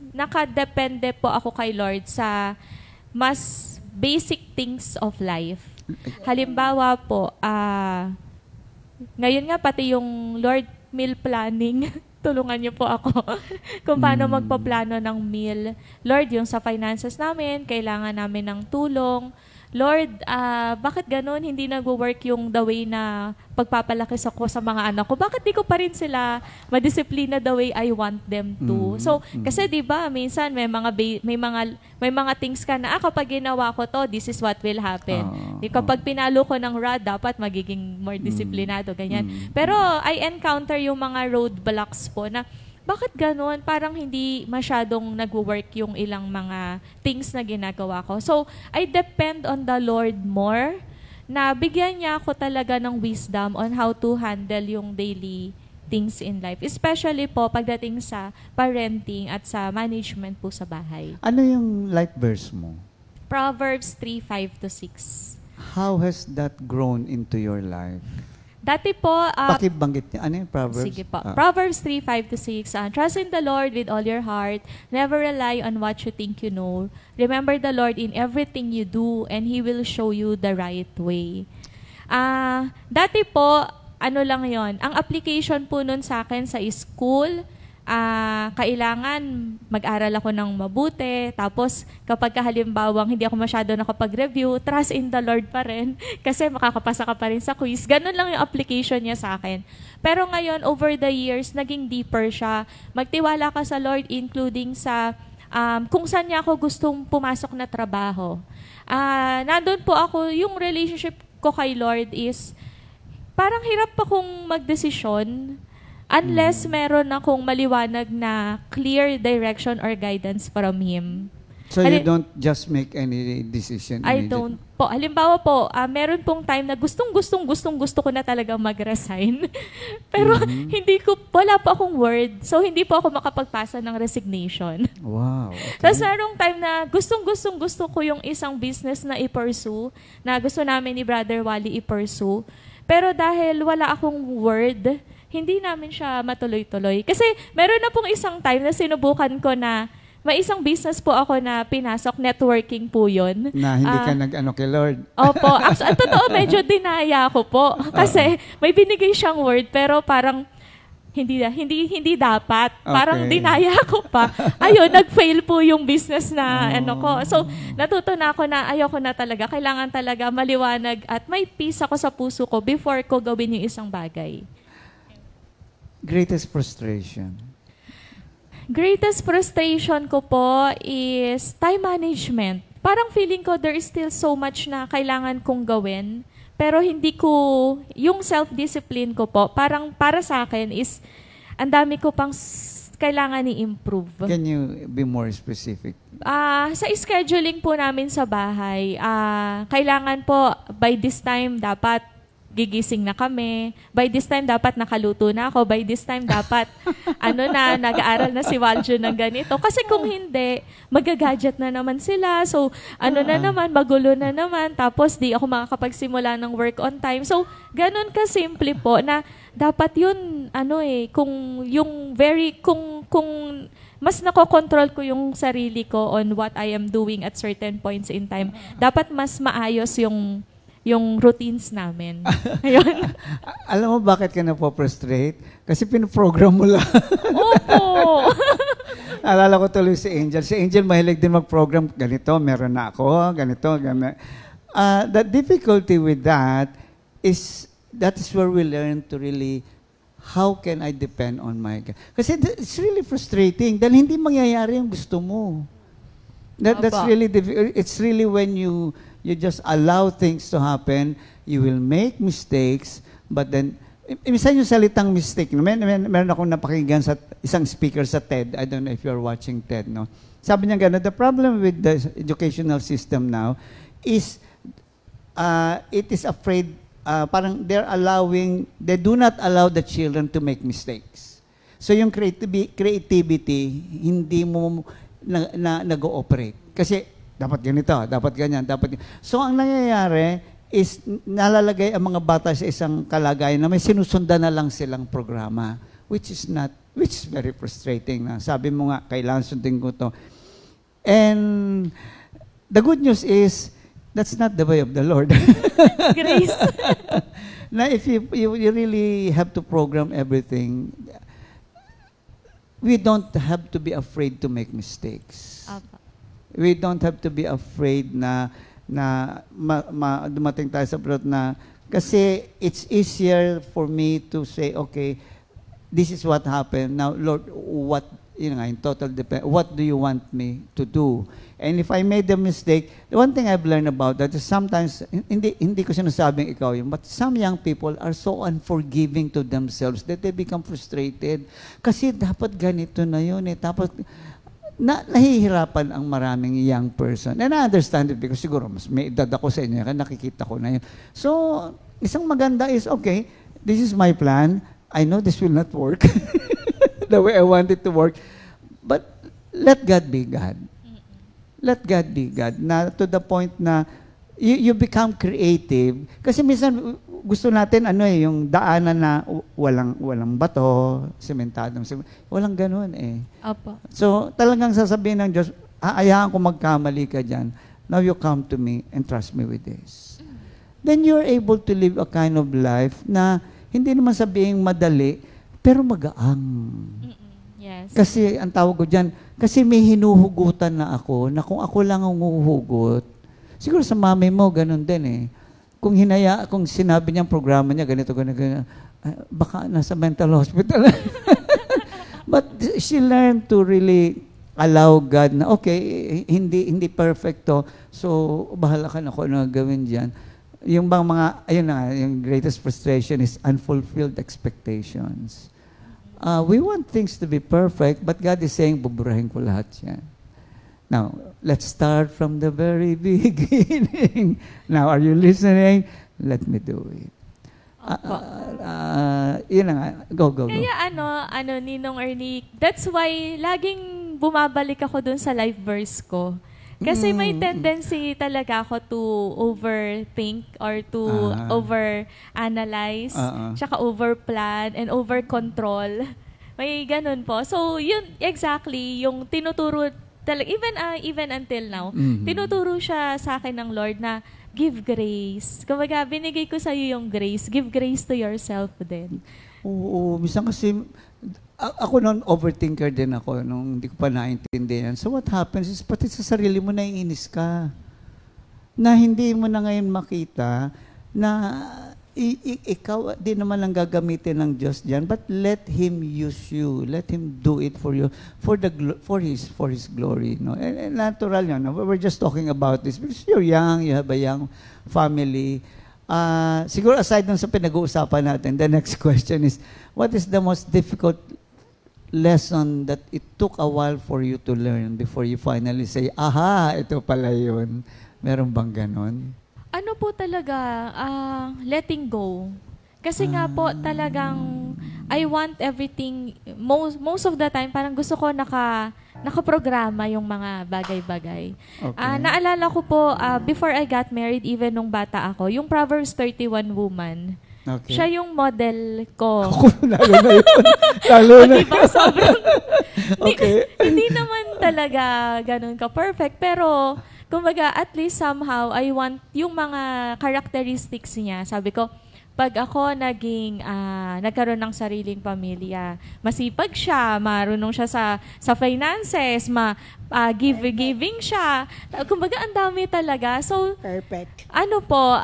nakadepende po ako kay Lord sa mas basic things of life. Halimbawa po, ngayon nga pati yung Lord meal planning, tulungan niyo po ako kung paano magpaplano ng meal. Lord, yung sa finances namin, kailangan namin ng tulong. Lord, bakit ganun? Hindi nag-work yung the way na pagpapalaki ko sa mga anak ko. Bakit di ko pa rin sila madisiplina the way I want them to? So, kasi di ba minsan may mga things ka na, kapag ginawa ko to, this is what will happen. Kapag pinalo ko ng rod, dapat magiging more disiplinado, ganyan. Pero I encounter yung mga roadblocks po na, bakit ganun? Parang hindi masyadong nag-work yung ilang mga things na ginagawa ko. So, I depend on the Lord more na bigyan niya ako talaga ng wisdom on how to handle yung daily things in life. Especially po pagdating sa parenting at sa management po sa bahay. Ano yung life verse mo? Proverbs 3:5-6. How has that grown into your life? Dati po, Pakibanggit niya. Ano yung Proverbs? sige po. Proverbs 3:5-6. Trust in the Lord with all your heart. Never rely on what you think you know. Remember the Lord in everything you do, and He will show you the right way. Dati po, ano lang yon, ang application po nun sa akin sa school, kailangan mag-aral ako ng mabuti. Tapos, kapag halimbawang hindi ako masyado nakapag-review, trust in the Lord pa rin. Kasi makakapasa ka pa rin sa quiz. Ganun lang yung application niya sa akin. Pero ngayon, over the years, naging deeper siya. Magtiwala ka sa Lord, including sa kung saan niya ako gustong pumasok na trabaho. Nandun po ako, yung relationship ko kay Lord is, parang hirap pa kong magdesisyon unless meron akong maliwanag na clear direction or guidance from Him. So you don't just make any decision? I don't po. Halimbawa po, meron pong time na gustong gusto ko na talagang mag-resign. Pero wala pa akong word. So hindi po ako makapagpasa ng resignation. Wow. Okay. Tapos merong time na gusto ko yung isang business na i-pursue, na gusto namin ni Brother Wally i-pursue. Pero dahil wala akong word, hindi namin siya matuloy-tuloy. Kasi meron na pong isang time na sinubukan ko na may isang business po ako na pinasok, networking po yun. Na hindi ka nag-ano kay Lord? Opo. Actually, totoo, medyo dinaya ko po. Kasi may binigay siyang word, pero parang hindi dapat. Okay. Parang dinaya ko pa. Ayun, nag-fail po yung business na ko. So, natuto na ako na ayoko na talaga. Kailangan talaga maliwanag at may peace ako sa puso ko before ko gawin yung isang bagay. Greatest frustration? Greatest frustration ko po is time management. Parang feeling ko there is still so much na kailangan kong gawin. Pero hindi ko, yung self-discipline ko po, parang para sa akin is, ang dami ko pang kailangan i-improve. Can you be more specific? Sa scheduling po namin sa bahay, kailangan po by this time dapat gigising na kami. By this time, dapat nakaluto na ako. By this time, dapat, nag-aaral na si Waljo ng ganito. Kasi kung hindi, magagadget na naman sila. So, na naman, magulo na naman. Tapos, di ako makakapagsimula ng work on time. So, ganun ka-simple po na dapat yun, kung mas nakokontrol ko yung sarili ko on what I am doing at certain points in time, dapat mas maayos yung routines namin. Ayun. Alam mo bakit ka na-frustrate? Kasi pinoprogram mo lang. Opo! Alala ko tuloy si Angel. Si Angel mahilig din mag-program. Ganito, meron na ako. Ganito. The difficulty with that is where we learn to really, how can I depend on my God? Kasi it's really frustrating dahil hindi mangyayari yung gusto mo. That's really difficult. It's really when you just allow things to happen, you will make mistakes, but then, minsan yung salitang mistake, meron akong napakinggan sa isang speaker sa TED, I don't know if you're watching TED, no? Sabi niya gano'n, the problem with the educational system now is, it is afraid, parang they do not allow the children to make mistakes. So yung creativity, hindi mo nag-ooperate. Kasi, dapat ganito, dapat ganyan, dapat ganyan. So, ang nangyayari is nalalagay ang mga bata sa isang kalagayan na may sinusundan na lang silang programa, which is very frustrating. Na. Sabi mo nga, kailangan sundin ko to. And the good news is, that's not the way of the Lord. Grace. Na if you really have to program everything, we don't have to be afraid to make mistakes. Apa. We don't have to be afraid na dumating tayo sa plot na kasi it's easier for me to say, okay, this is what happened. Now, Lord, what, in total depend, what do you want me to do? And if I made a mistake, the one thing I've learned about that is sometimes, hindi ko sinasabing ikaw yun, but some young people are so unforgiving to themselves that they become frustrated. Kasi dapat ganito na yun eh. Tapos, nahihirapan ang maraming young person. And I understand it because siguro mas may edad ako sa inyo, kaya nakikita ko na yun. So, isang maganda is, okay, this is my plan. I know this will not work the way I want it to work. But let God be God. Let God be God. Na to the point na you become creative. Kasi minsan gusto natin yung daanan na walang bato, sementadong walang ganoon eh. Opo. So talagang sasabihin ng Diyos, hayaan ko magkamali ka diyan. Now you come to me and trust me with this. Then you're able to live a kind of life na hindi naman sabihing madali, pero magaang. Yes. Kasi ang tawag ko diyan, kasi may hinuhugutan na ako, na kung ako lang ang huhugot, siguro sa mami mo, ganun din eh. Kung sinabi niyang programa niya, ganito, baka nasa mental hospital. But she learned to really allow God na, okay, hindi perfecto, so bahala ka na kung ano gawin diyan. Yung bang yung greatest frustration is unfulfilled expectations. We want things to be perfect, but God is saying, buburahin ko lahat yan. Now, let's start from the very beginning. Now, are you listening? Let me do it. Yun na nga. Go. Kaya Ninong Ernie, that's why laging bumabalik ako dun sa life verse ko. Kasi may tendency talaga ako to overthink or to overanalyze, tsaka overplan and overcontrol. May ganun po. So, yun exactly yung tinuturo talaga, even until now, tinuturo siya sa akin ng Lord na give grace. Kumbaga, binigay ko sa iyo yung grace. Give grace to yourself din. Oo, minsan kasi ako noon, overthinker din ako nung hindi ko pa naintindihan. So what happens is, pati sa sarili mo naiinis ka. Na hindi mo na ngayon makita na ikaw din naman ang gagamitin ng Diyos diyan, but let Him use you. Let Him do it for you, for His glory. No? And natural yun. No? We're just talking about this because you're young, you have a young family. Siguro aside dun sa pinag-uusapan natin, the next question is, what is the most difficult lesson that it took a while for you to learn before you finally say, aha, ito pala yun. Meron bang ganon? Ano po talaga, letting go. Kasi nga po talagang, I want everything, most of the time, parang gusto ko nakaprograma yung mga bagay-bagay. Okay. Naalala ko po, before I got married, even nung bata ako, yung Proverbs 31 woman, Okay. siya yung model ko. Ako, lalo na yun. Lalo na Diba, sobrang, Okay. hindi naman talaga ganun ka-perfect, pero, kumbaga, at least somehow, I want yung mga characteristics niya. Sabi ko, pag ako nagkaroon ng sariling pamilya, masipag siya, marunong siya sa finances, giving siya. Kumbaga, ang dami talaga. So, Perfect. ano po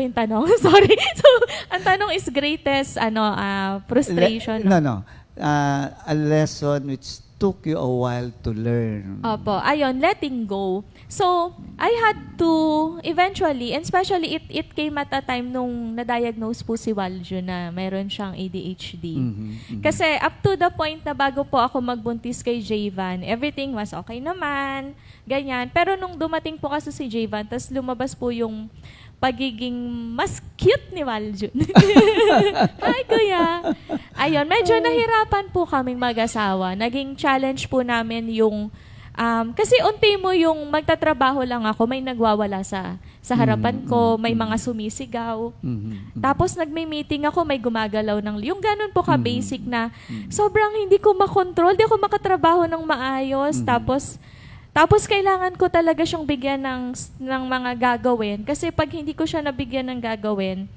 yung tanong? Sorry. So, ang tanong is greatest frustration. No. A lesson which took you a while to learn. Opo. Ayun, letting go. So, I had to eventually, and especially it came at a time nung na-diagnose po si Waljo na mayroon siyang ADHD. Kasi up to the point na bago po ako magbuntis kay Javan, everything was okay naman, ganyan. Pero nung dumating po kasi si Javan, tas lumabas po yung pagiging mas cute ni Waljo. Hi, Kuya. Ayun, medyo nahirapan po kaming mag-asawa. Naging challenge po namin yung, kasi unti mo yung magtatrabaho lang ako, may nagwawala sa harapan ko, may mga sumisigaw. Tapos nagme-meeting ako, may gumagalaw ng, yung ganun po ka-basic na, sobrang hindi ko makontrol, di ako makatrabaho ng maayos. Tapos kailangan ko talaga siyang bigyan ng mga gagawin. Kasi pag hindi ko siya nabigyan ng gagawin,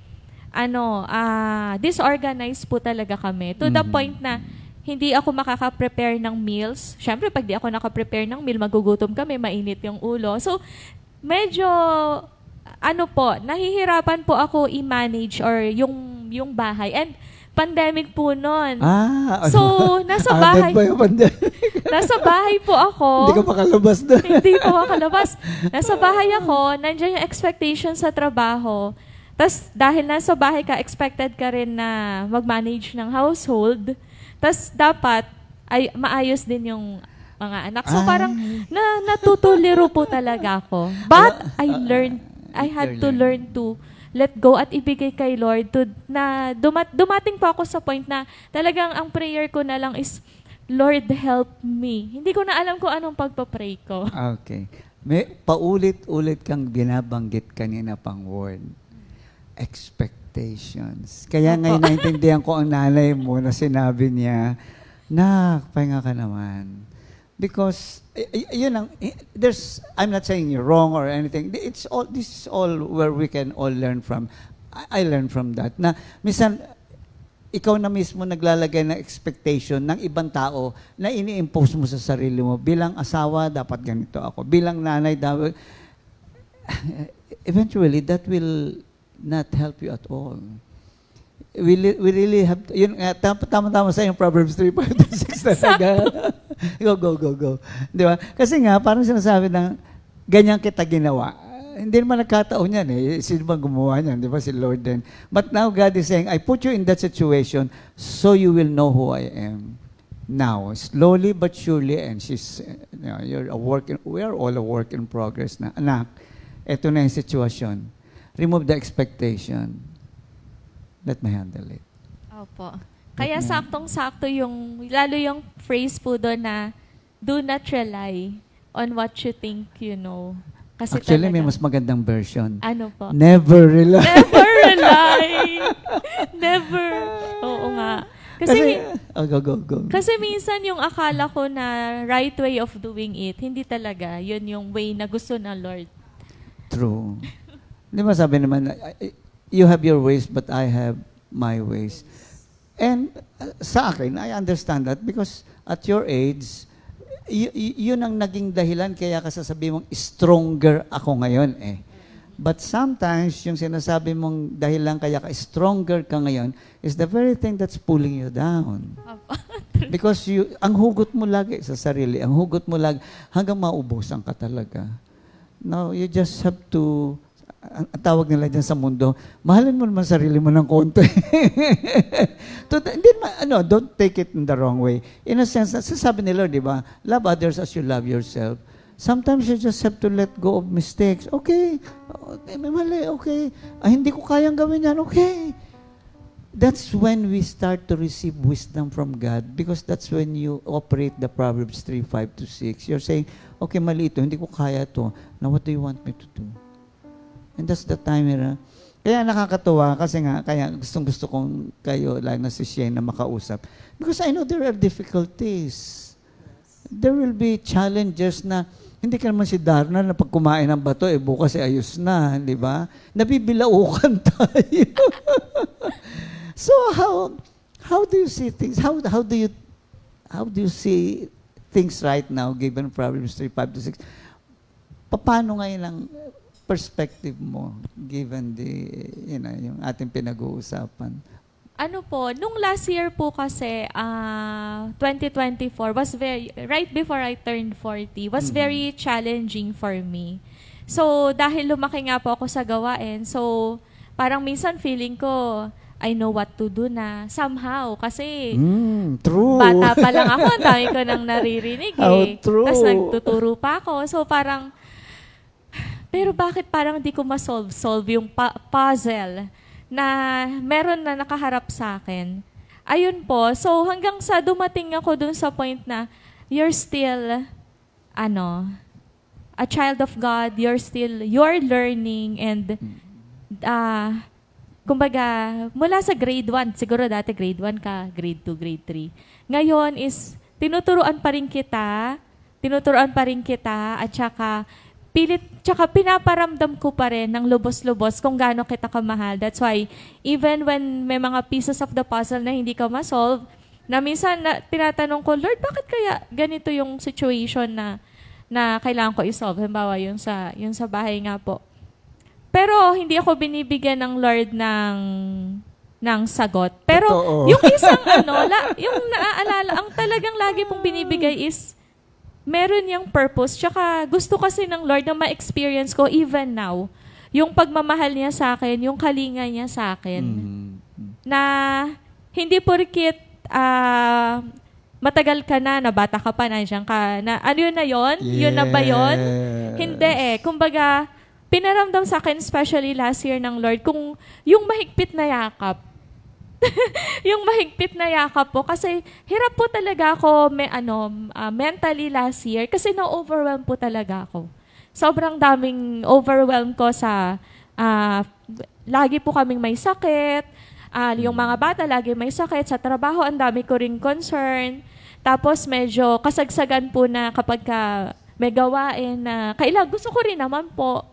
disorganized po talaga kami. To the point na hindi ako makaka-prepare ng meals. Siyempre, pag di ako naka-prepare ng meal, magugutom kami, mainit yung ulo. So, medyo, nahihirapan po ako i-manage or yung bahay. And pandemic po nun. So, nasa bahay. Ba yung pandemic? Nasa bahay po ako. Hindi ka makalabas doon. Hindi po makalabas. Nasa bahay ako, nandiyan yung expectation sa trabaho. Tapos, dahil nasa bahay ka, expected ka rin na mag-manage ng household. Tapos, dapat, maayos din yung mga anak. So, parang, natutuliro po talaga ako. But, I had to learn to let go at ibigay kay Lord na dumating po ako sa point na talagang ang prayer ko na lang is, Lord, help me. Hindi ko na alam kung anong pagpa-pray ko. Okay. Paulit-ulit kang binabanggit kanina pang word. Expectations. Kaya ngayon naintindihan ko ang nanay mo na sinabi niya, pahinga ka naman. Because, I'm not saying you're wrong or anything. This is all where we can all learn from. I learned from that. Na, minsan, ikaw na mismo naglalagay ng expectation ng ibang tao na ini-impose mo sa sarili mo. Bilang asawa, dapat ganito ako. Bilang nanay, dapat... Eventually, that will not help you at all. We really have to, tama-tama sa yung Proverbs 3:5-6 talaga. Go. Di ba? Kasi nga, parang sinasabi ng, ganyan kita ginawa. Hindi naman nagkataon yan eh. Sino bang gumawa niyan? Di ba? Si Lord din. But now God is saying, I put you in that situation so you will know who I am. Now, slowly but surely, and we are all a work in progress na, anak, eto na yung sitwasyon. Remove the expectation. Let me handle it. Opo. Kaya saktong-sakto lalo yung phrase po doon na, do not rely on what you think you know. Kasi actually, talaga, may mas magandang version. Ano po? Never rely. Never rely. Never. Oo nga. Go. Kasi minsan yung akala ko na right way of doing it, hindi talaga. Yun yung way na gusto ng Lord. True. Di ba sabi naman, you have your ways, but I have my ways. And sa akin, I understand that because at your age, yun ang naging dahilan kaya kasasabi mong stronger ako ngayon eh. But sometimes, yung sinasabi mong dahilan kaya stronger ka ngayon is the very thing that's pulling you down. Because ang hugot mo lagi sa sarili, ang hugot mo lagi hanggang maubusan ka talaga. No, you just have to, ang tawag nila dyan sa mundo, mahalin mo naman sarili mo ng konti. Don't take it in the wrong way. In a sense, sasabi ni Lord, di ba? Love others as you love yourself. Sometimes you just have to let go of mistakes. Okay, may mali, okay. Hindi ko kayang gawin yan, okay. That's when we start to receive wisdom from God because that's when you operate the Proverbs 3:5-6. You're saying, okay, mali ito, hindi ko kaya ito. Now, what do you want me to do? And that's the time, kaya nakakatuwa kasi nga, kaya gustong-gusto kong kayo, lalo na si Shane na makausap. Because I know there are difficulties. There will be challenges na hindi ka naman si Darna na pag kumain ng bato, bukas ayos na, di ba? Nabibilaukan tayo. So how do you see things? How do you see things right now given Proverbs 3:5-6? Paano ngayon ang perspective mo given yung ating pinag-uusapan? Ano po, nung last year po kasi 2024 was right before I turned 40 was very challenging for me. So dahil lumaki nga po ako sa gawain, so parang minsan feeling ko I know what to do na somehow kasi true. Bata pa lang ako, ang dami ko nang naririnig eh. True. Tapos nagtuturo pa ako. So parang pero bakit parang di ko solve yung puzzle na meron na nakaharap sa akin? Ayun po. So hanggang sa dumating ako dun sa point na you're still, a child of God, you're learning and, kumbaga, mula sa grade 1, siguro dati grade 1 ka, grade 2, grade 3. Ngayon is, tinuturuan pa rin kita, at saka pinaparamdam ko pa rin ng lubos-lubos kung gaano kita kamahal. That's why, even when may mga pieces of the puzzle na hindi ka ma-solve, na minsan tinatanong ko, Lord, bakit kaya ganito yung situation na na kailangan ko i-solve. Halimbawa, yung sa bahay nga po. Pero hindi ako binibigyan ng Lord ng sagot. Pero Totoo. yung isang yung naaalala, ang talagang lagi pong binibigay is meron yung purpose. Tsaka gusto kasi ng Lord na ma-experience ko even now. Yung pagmamahal niya sa akin, yung kalinga niya sa akin. Na hindi porkit matagal ka na bata ka pa, nandiyan ka, na ano yun na yun? Yun na ba yun? Hindi Kumbaga, pinaramdam sa akin, especially last year ng Lord, kung yung mahigpit na yakap. Yung mahigpit na yakap po. Kasi hirap po talaga ako mentally last year kasi na-overwhelm po talaga ako. Sobrang daming overwhelm ko sa lagi po kaming may sakit. Yung mga bata lagi may sakit. Sa trabaho, ang dami ko ring concern. Tapos medyo kasagsagan po na kapag may gawain na gusto ko rin naman po.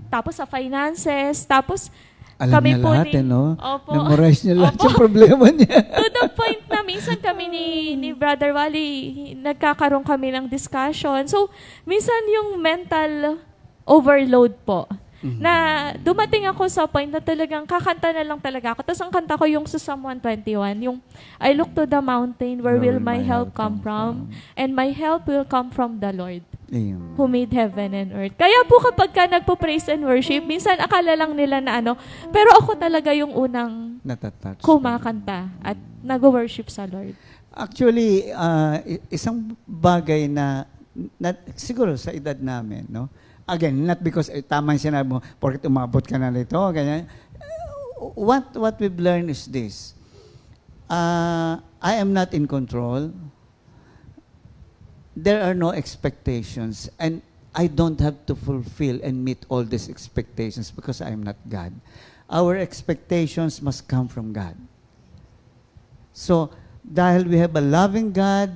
Tapos sa finances, tapos Alam kami niya po lahat, no? Opo. Memorize niya lahat Opo. yung problema niya. To the point na minsan kami ni Brother Wally, nagkakaroon kami ng discussion. So, minsan yung mental overload po. Na dumating ako sa point na talagang kakanta na lang talaga ako. Tapos ang kanta ko yung sa Psalm 121, yung I look to the mountain, where will my help come from? And my help will come from the Lord who made heaven and earth. Kaya po kapag ka nagpo-praise and worship, minsan akala lang nila na pero ako talaga yung unang Natatouch. kumakanta at nag-worship sa Lord. Actually, isang bagay na siguro sa edad namin, no? Again, not because tama yung sinabi mo, porket umabot ka na nito, ganyan. What we've learned is this. I am not in control. There are no expectations, and I don't have to fulfill and meet all these expectations because I am not God. Our expectations must come from God. So, dahil we have a loving God,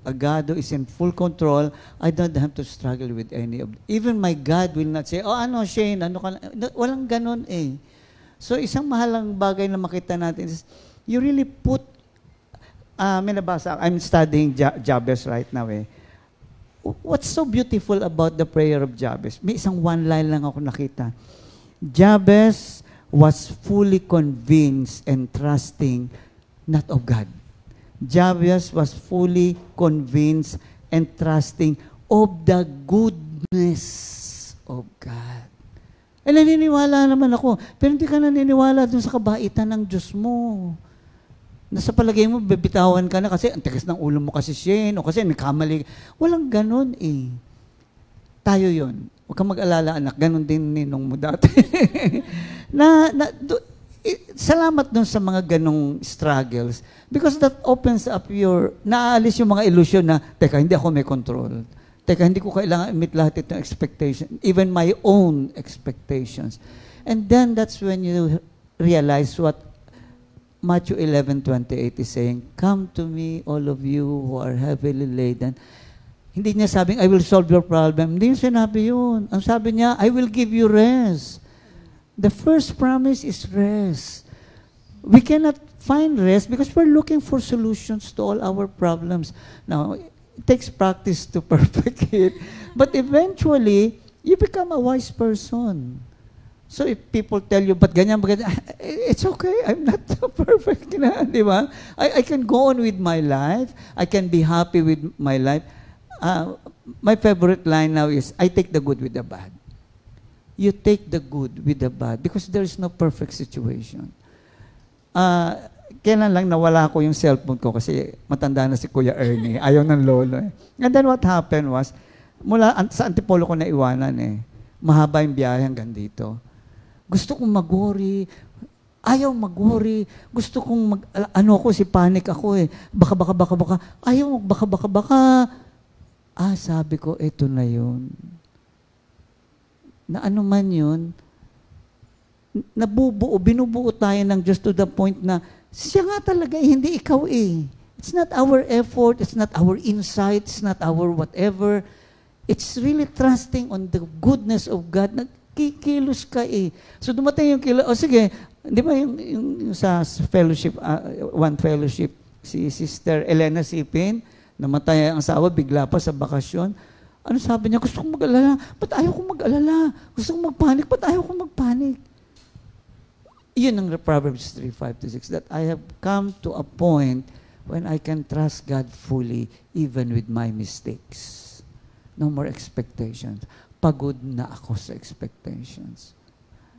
a God who is in full control, I don't have to struggle with any of it. Even my God will not say, Shane, walang ganun eh. So, isang mahalang bagay na makita natin is, you really put, I'm studying Jabez right now eh. What's so beautiful about the prayer of Jabez? May isang one line lang ako nakita. Jabez was fully convinced and trusting not of God. Jabez was fully convinced and trusting of the goodness of God. Naniniwala naman ako, pero hindi ka naniniwala dun sa kabaitan ng Diyos mo. Nasa palagay mo, bibitawan ka na kasi ang tigas ng ulo mo kasi Shane, o kasi nagkamali. Walang ganun eh. Tayo yun. Huwag kang mag-alala anak, ganun din ninong mo dati. Salamat dun sa mga ganong struggles because that opens up naalis yung mga illusion na, teka, hindi ako may control. Teka, hindi ko kailangan meet lahat itong expectation, even my own expectations. And then that's when you realize what Matthew 11:28 is saying, come to me, all of you who are heavily laden. Hindi niya sabing, I will solve your problem. Hindi niya sinabi yun. Ang sabi niya, I will give you rest. The first promise is rest. We cannot find rest because we're looking for solutions to all our problems. Now, it takes practice to perfect it. But eventually, you become a wise person. So if people tell you, but ganyan, it's okay, I'm not so perfect na, di ba? I can go on with my life. I can be happy with my life. My favorite line now is, I take the good with the bad. You take the good with the bad because there is no perfect situation. Kailan lang nawala ko yung cellphone ko kasi matanda na si Kuya Ernie. Ayaw ng lolo eh. And then what happened was, mula sa Antipolo ko na iwanan eh. Mahaba yung biyahe hanggang dito. Gusto kong mag-worry. Ayaw mag-worry. Gusto kong panic ako eh. Baka. Ayaw baka. Sabi ko, eto na yun. Na ano man yun, binubuo tayo ng Diyos to the point na siya nga talaga, hindi ikaw eh. It's not our effort, it's not our insight, it's not our whatever. It's really trusting on the goodness of God. Nagkikilos ka eh. So dumating yung sige, di ba yung sa fellowship, one fellowship, si Sister Elena Sipin, namatay ang asawa, bigla pa sa bakasyon. Ano sabi niya? Gusto kong mag-alala. Ba't ayaw kong mag-alala? Gusto kong mag-panic. Ba't ayaw kong mag-panic? Iyon ang Proverbs 3:5-6, that I have come to a point when I can trust God fully even with my mistakes. No more expectations. Pagod na ako sa expectations.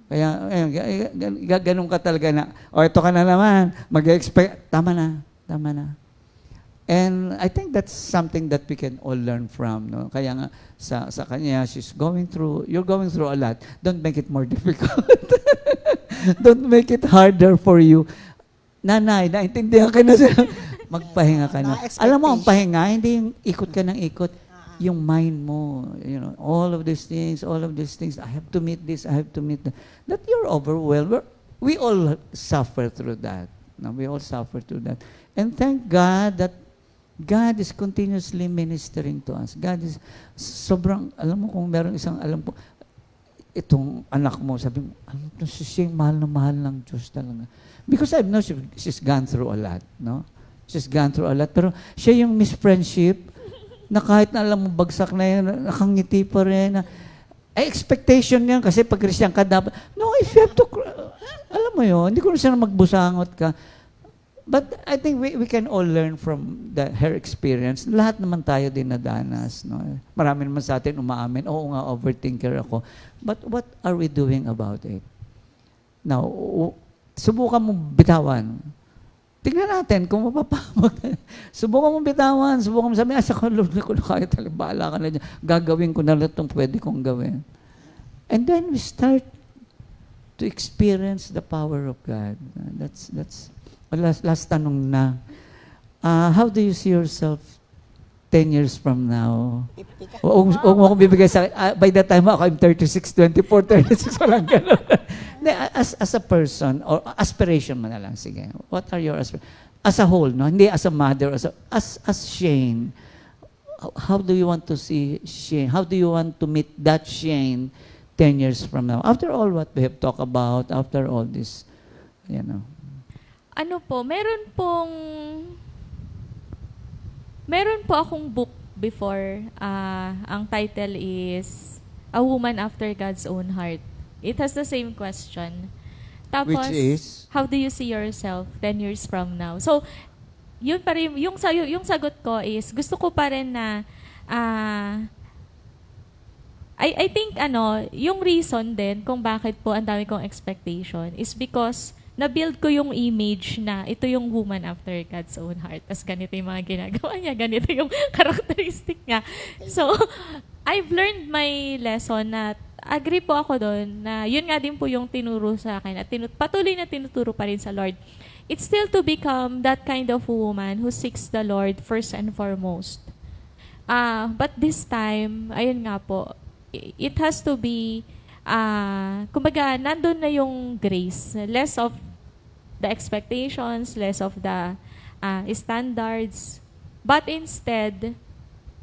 Kaya, ganun ka talaga na, ito ka na naman, mag-expect, tama na. And I think that's something that we can all learn from. No? Kaya nga, sa kanya, you're going through a lot. Don't make it more difficult. Don't make it harder for you. Nanay, naintindihan ka na siya. Magpahinga ka na. Alam mo, ang pahinga, hindi yung ikot ka ng ikot. Yung mind mo, all of these things, I have to meet this, I have to meet that. That you're overwhelmed. We all suffer through that. No? We all suffer through that. And thank God that God is continuously ministering to us. God is sobrang, alam mo kung meron isang, alam po, itong anak mo, sabi mo, siya yung mahal na mahal ng Diyos talaga. Because I know she's gone through a lot, no? She's gone through a lot. Pero siya yung Miss Friendship, na kahit na alam mo, bagsak na yan, nakangiti pa rin. Expectation yan, kasi pag Christian ka dapat, no, if you have to, alam mo yun, hindi ko na siya magbusangot ka. But I think we can all learn from her experience. Lahat naman tayo din nadanas. No? Marami naman sa atin umaamin, oo nga, overthinker ako. But what are we doing about it? Now, subukan mo bitawan. Tingnan natin kung mapapamag. Subukan mo bitawan. Subukan mo sabihin, asa ko, Lord, ko na kaya talaga, bahala ka na dyan. Gagawin ko na lahat itong pwede kong gawin. And then we start to experience the power of God. That's last tanong na. How do you see yourself 10 years from now? Huwag mo akong bibigay sa akin. By that time, I'm 36, 24, 36, walang gano'n. As a person, or aspiration mo na lang, sige. What are your aspirations? As a whole, no? Hindi as a mother, as Shane. How do you want to see Shane? How do you want to meet that Shane 10 years from now? After all what we have talked about, after all this, Ano po, meron po akong book before. Ang title is A Woman After God's Own Heart. It has the same question. Tapos, which is? How do you see yourself 10 years from now? So, yun pa rin, yung sagot ko is, gusto ko pa rin na, I think, yung reason din kung bakit po ang dami kong expectation is because na-build ko yung image na ito yung woman after God's own heart. Tapos ganito yung mga ginagawa niya, ganito yung characteristic niya. So, I've learned my lesson na agree po ako doon na yun nga din po yung tinuro sa akin at patuloy na tinuturo pa rin sa Lord. It's still to become that kind of woman who seeks the Lord first and foremost. But this time, ayun nga po, it has to be kumbaga, nandun na yung grace. Less of the expectations, less of the standards. But instead,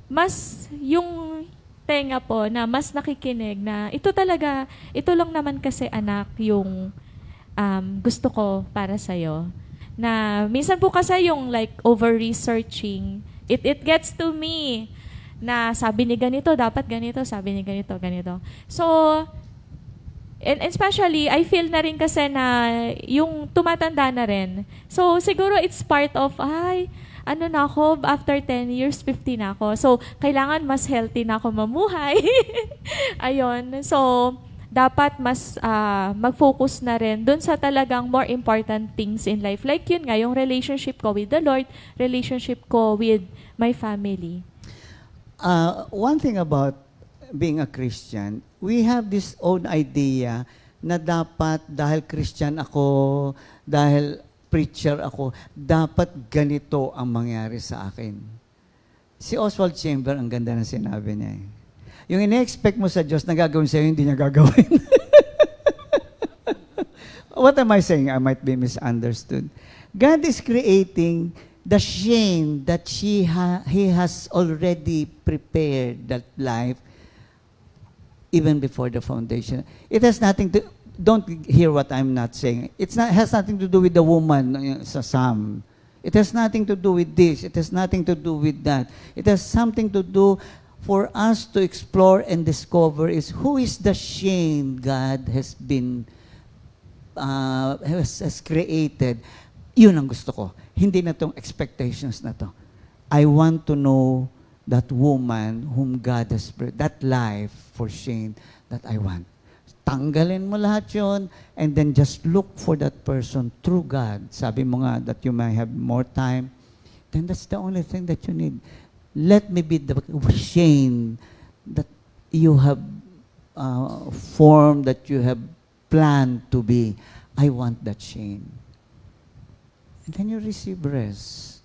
mas yung tenga po na mas nakikinig na ito lang naman kasi anak yung gusto ko para sa'yo. Na minsan po kasi yung like over-researching, it gets to me na sabi ni ganito, dapat ganito, sabi ni ganito, ganito. So, and especially, I feel na rin kasi na yung tumatanda na rin. So, siguro it's part of, na ako, after 10 years, 50 na ako. So, kailangan mas healthy na ako mamuhay. Ayun. So, dapat mas mag-focus na rin dun sa talagang more important things in life. Like yun nga, yung relationship ko with the Lord, relationship ko with my family. One thing about being a Christian, we have this own idea na dapat dahil Christian ako, dahil preacher ako, dapat ganito ang mangyari sa akin. Si Oswald Chamber, ang ganda ng sinabi niya. Yung ine-expect mo sa Diyos na gagawin sa'yo, hindi niya gagawin. What am I saying? I might be misunderstood. God is creating the Shane that He has already prepared that life even before the foundation. It has nothing to, don't hear what I'm not saying. Has nothing to do with the woman sa Psalm. It has nothing to do with this. It has nothing to do with that. It has something to do for us to explore and discover is who is the Shane God has been has created. Yun ang gusto ko. Hindi na tong expectations na to. I want to know that woman whom God has brought, that life for Shane that I want. Tanggalin mo lahat yun and then just look for that person through God. Sabi mo nga that you may have more time. Then that's the only thing that you need. Let me be the Shane that you have formed, that you have planned to be. I want that Shane. And then you receive rest.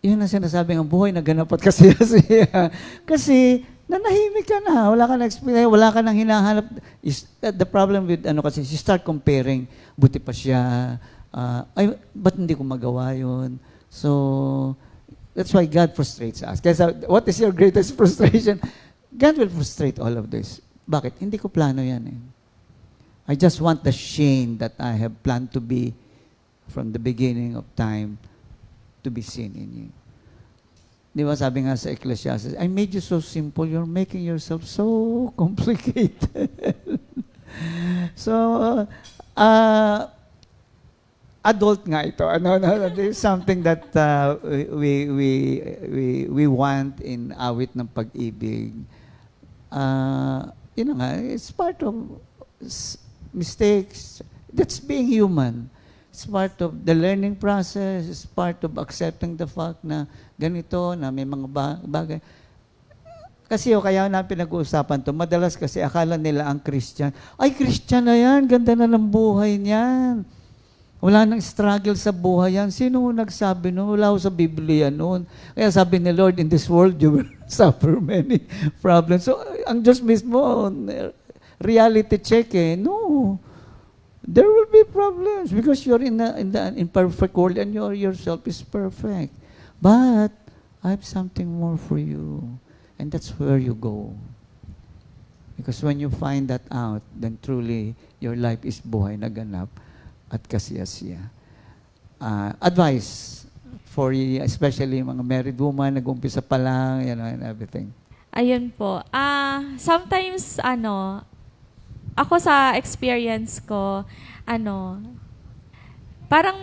Yun ang sinasabi ng buhay na ganap at kasi-siya. Kasi, nanahimik ka na. Wala ka na experience, wala ka nang hinahanap. The problem with, kasi, you start comparing, buti pa siya, ba't hindi ko magawa yun? So, that's why God frustrates us. Kasi, what is your greatest frustration? God will frustrate all of this. Bakit? Hindi ko plano yan eh. I just want the Shane that I have planned to be from the beginning of time to be seen in you. Di ba sabi nga sa Ecclesiastes, I made you so simple, you're making yourself so complicated. So, adult nga ito. This is something that we want in awit ng pag-ibig. Yun nga, it's part of mistakes. That's being human. It's part of the learning process. It's part of accepting the fact na ganito, na may mga bagay. Kasi kaya na pinag-uusapan to, madalas kasi akala nila ang Christian, ay Christian na yan, ganda na ng buhay niyan. Wala nang struggle sa buhay yan. Sino nagsabi noon? Wala ko sa Biblia noon. Kaya sabi ni Lord, in this world you will suffer many problems. So, ang Diyos mismo, reality check eh. No. There will be problems because you're in the imperfect world and yourself is perfect. But I have something more for you. And that's where you go. Because when you find that out, then truly your life is buhay na ganap at kasiyasiya. Advice for especially mga married woman, nag-umpisa pa lang, and everything. Ayun po. Sometimes, ako sa experience ko, parang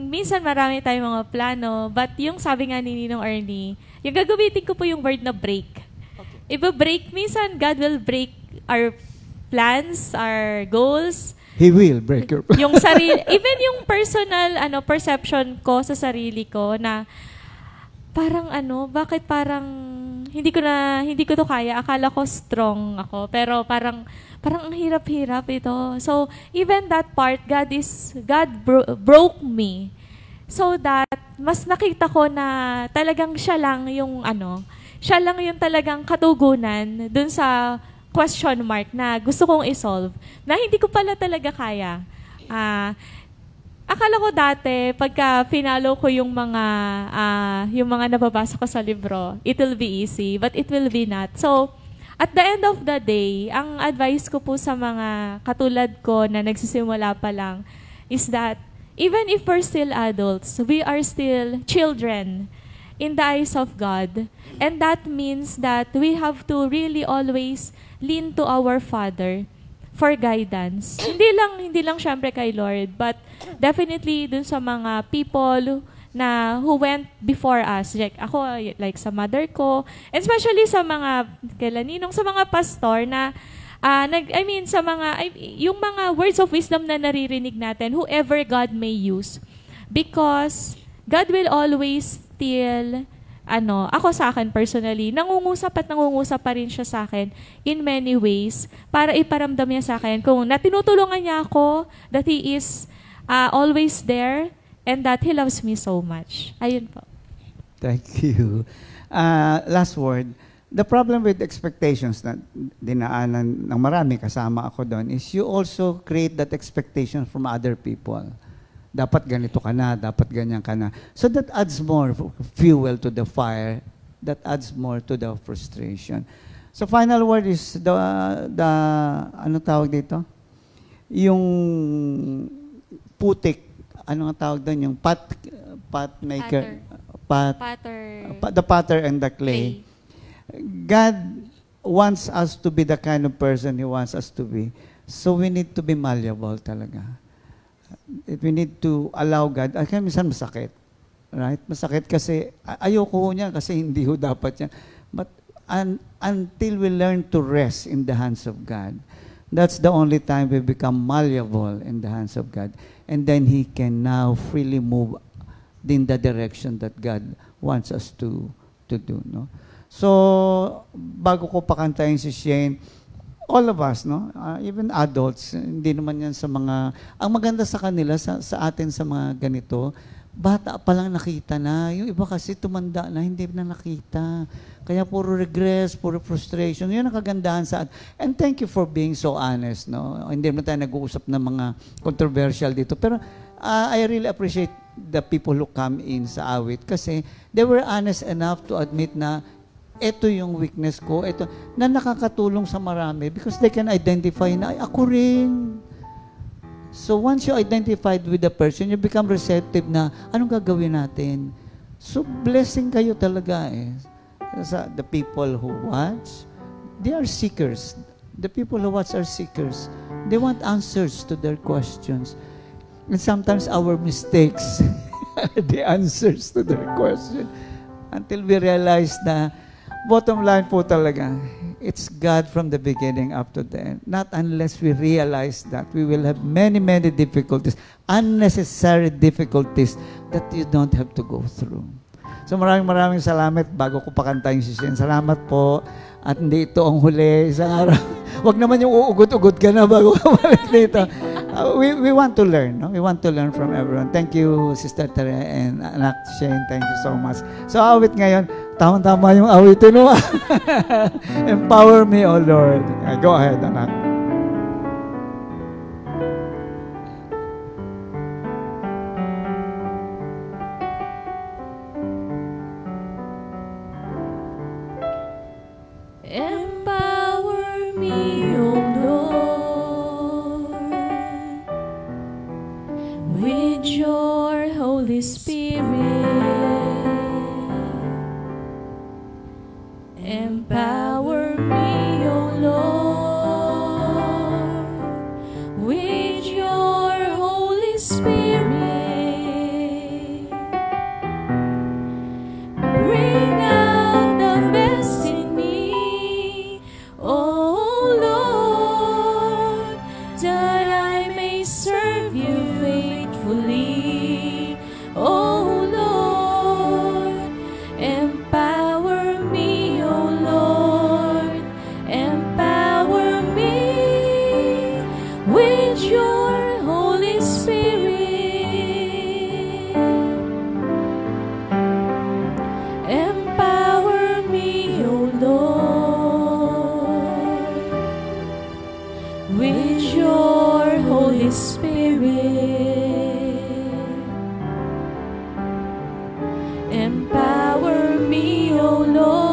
minsan marami tayong mga plano, but yung sabi nga ni Ninong Ernie, yung gagamitin ko po yung word na break. Okay. Break, minsan God will break our plans, our goals. He will break your plans. Yung sarili, even yung personal perception ko sa sarili ko na parang bakit parang hindi ko to kaya. Akala ko strong ako, pero parang ang hirap-hirap ito. So, even that part, God broke me so that mas nakita ko na talagang siya lang yung talagang katugunan dun sa question mark na gusto kong isolve, na hindi ko pala talaga kaya. Akala ko dati, pagka finalo ko yung mga nababasa ko sa libro, it will be easy, but it will be not. So, at the end of the day, ang advice ko po sa mga katulad ko na nagsisimula pa lang is that even if we're still adults, we are still children in the eyes of God. And that means that we have to really always lean to our Father for guidance. Hindi lang syempre kay Lord, but definitely dun sa mga people who went before us. Like ako, like sa mother ko, and especially sa mga sa mga pastor na yung mga words of wisdom na naririnig natin, whoever God may use. Because God will always still ako sa akin personally, nangungusap pa rin siya sa akin in many ways para iparamdam niya sa akin kung tinutulungan niya ako, that He is always there and that He loves me so much. Ayun po. Thank you. Last word. The problem with expectations na dinaanan ng marami, kasama ako doon, is you also create that expectation from other people. Dapat ganito ka na, dapat ganyan ka na. So that adds more fuel to the fire. That adds more to the frustration. So final word is ano tawag dito? Yung putik. Ano nga tawag doon? Yung pot maker. the potter and the clay. God wants us to be the kind of person He wants us to be. So we need to be malleable talaga. We need to allow God. Kaya minsan masakit. Right? Masakit kasi, ayoko niya kasi hindi ho dapat yan. But until we learn to rest in the hands of God, that's the only time we become malleable in the hands of God. And then He can now freely move in the direction that God wants us to do. No? So, bago ko pakantayin si Shane, all of us, no? Even adults, hindi naman yan sa mga, ang maganda sa kanila, sa atin sa mga ganito, bata pa lang nakita na. Yung iba kasi tumanda na, hindi na nakita. Kaya puro regress, puro frustration. Yun ang kagandahan sa atin. And thank you for being so honest, no? Hindi naman tayo nag-uusap ng mga controversial dito. Pero I really appreciate the people who come in sa awit kasi they were honest enough to admit na ito yung weakness ko, ito, na nakakatulong sa marami because they can identify na, ako rin. So once you identified with the person, you become receptive na, anong gagawin natin? So blessing kayo talaga eh. The people who watch, they are seekers. The people who watch are seekers. They want answers to their questions. And sometimes our mistakes are the answers to their question. Until we realize na bottom line po talaga, it's God from the beginning up to the end. Not unless we realize that we will have many, many difficulties, unnecessary difficulties that you don't have to go through. So maraming salamat bago ko pakantayin si Shane. Salamat po. At hindi ito ang huli. Isang araw. Huwag naman yung uugot-ugot ka na bago ka balik dito. We want to learn. No? We want to learn from everyone. Thank you, Sister Tere and Anak Shane. Thank you so much. So awit ngayon, tama-tama yung awitin mo. Empower me, O Lord. Go ahead, anak. Empower me, O Lord, with your Holy Spirit. Empower me, O Lord, with your Holy Spirit. Bring out the best in me, O Lord, that I may serve you faithfully. O Lord, empower me, O Lord, empower me with your Holy Spirit. Empower me, O Lord, with your Holy Spirit. Empower me, O Lord,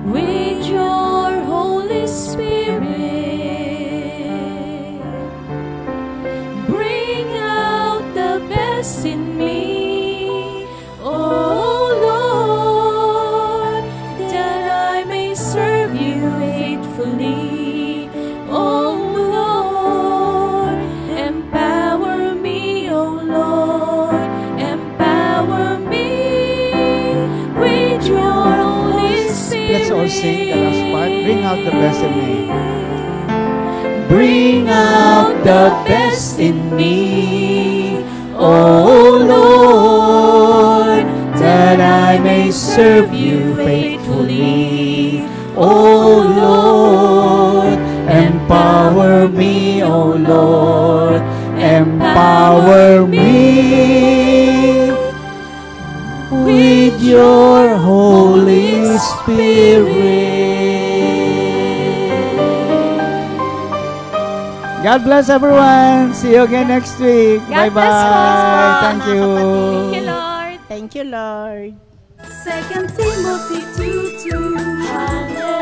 with your Holy Spirit. Bring out the best in me, O Lord, that I may serve you faithfully. O Lord, empower me, O Lord, empower me with your Holy Spirit. Let's all sing the last part. Bring out the best in me. Bring out the best in me, O Lord, that I may serve you faithfully. O Lord, empower me, O Lord, empower me with your Holy Spirit. God bless everyone. See you again next week. God Bye-bye. bless po, Thank mga you. kapatid. Thank you, Lord. Thank you, Lord. 2 Timothy 2:2. Hallelujah.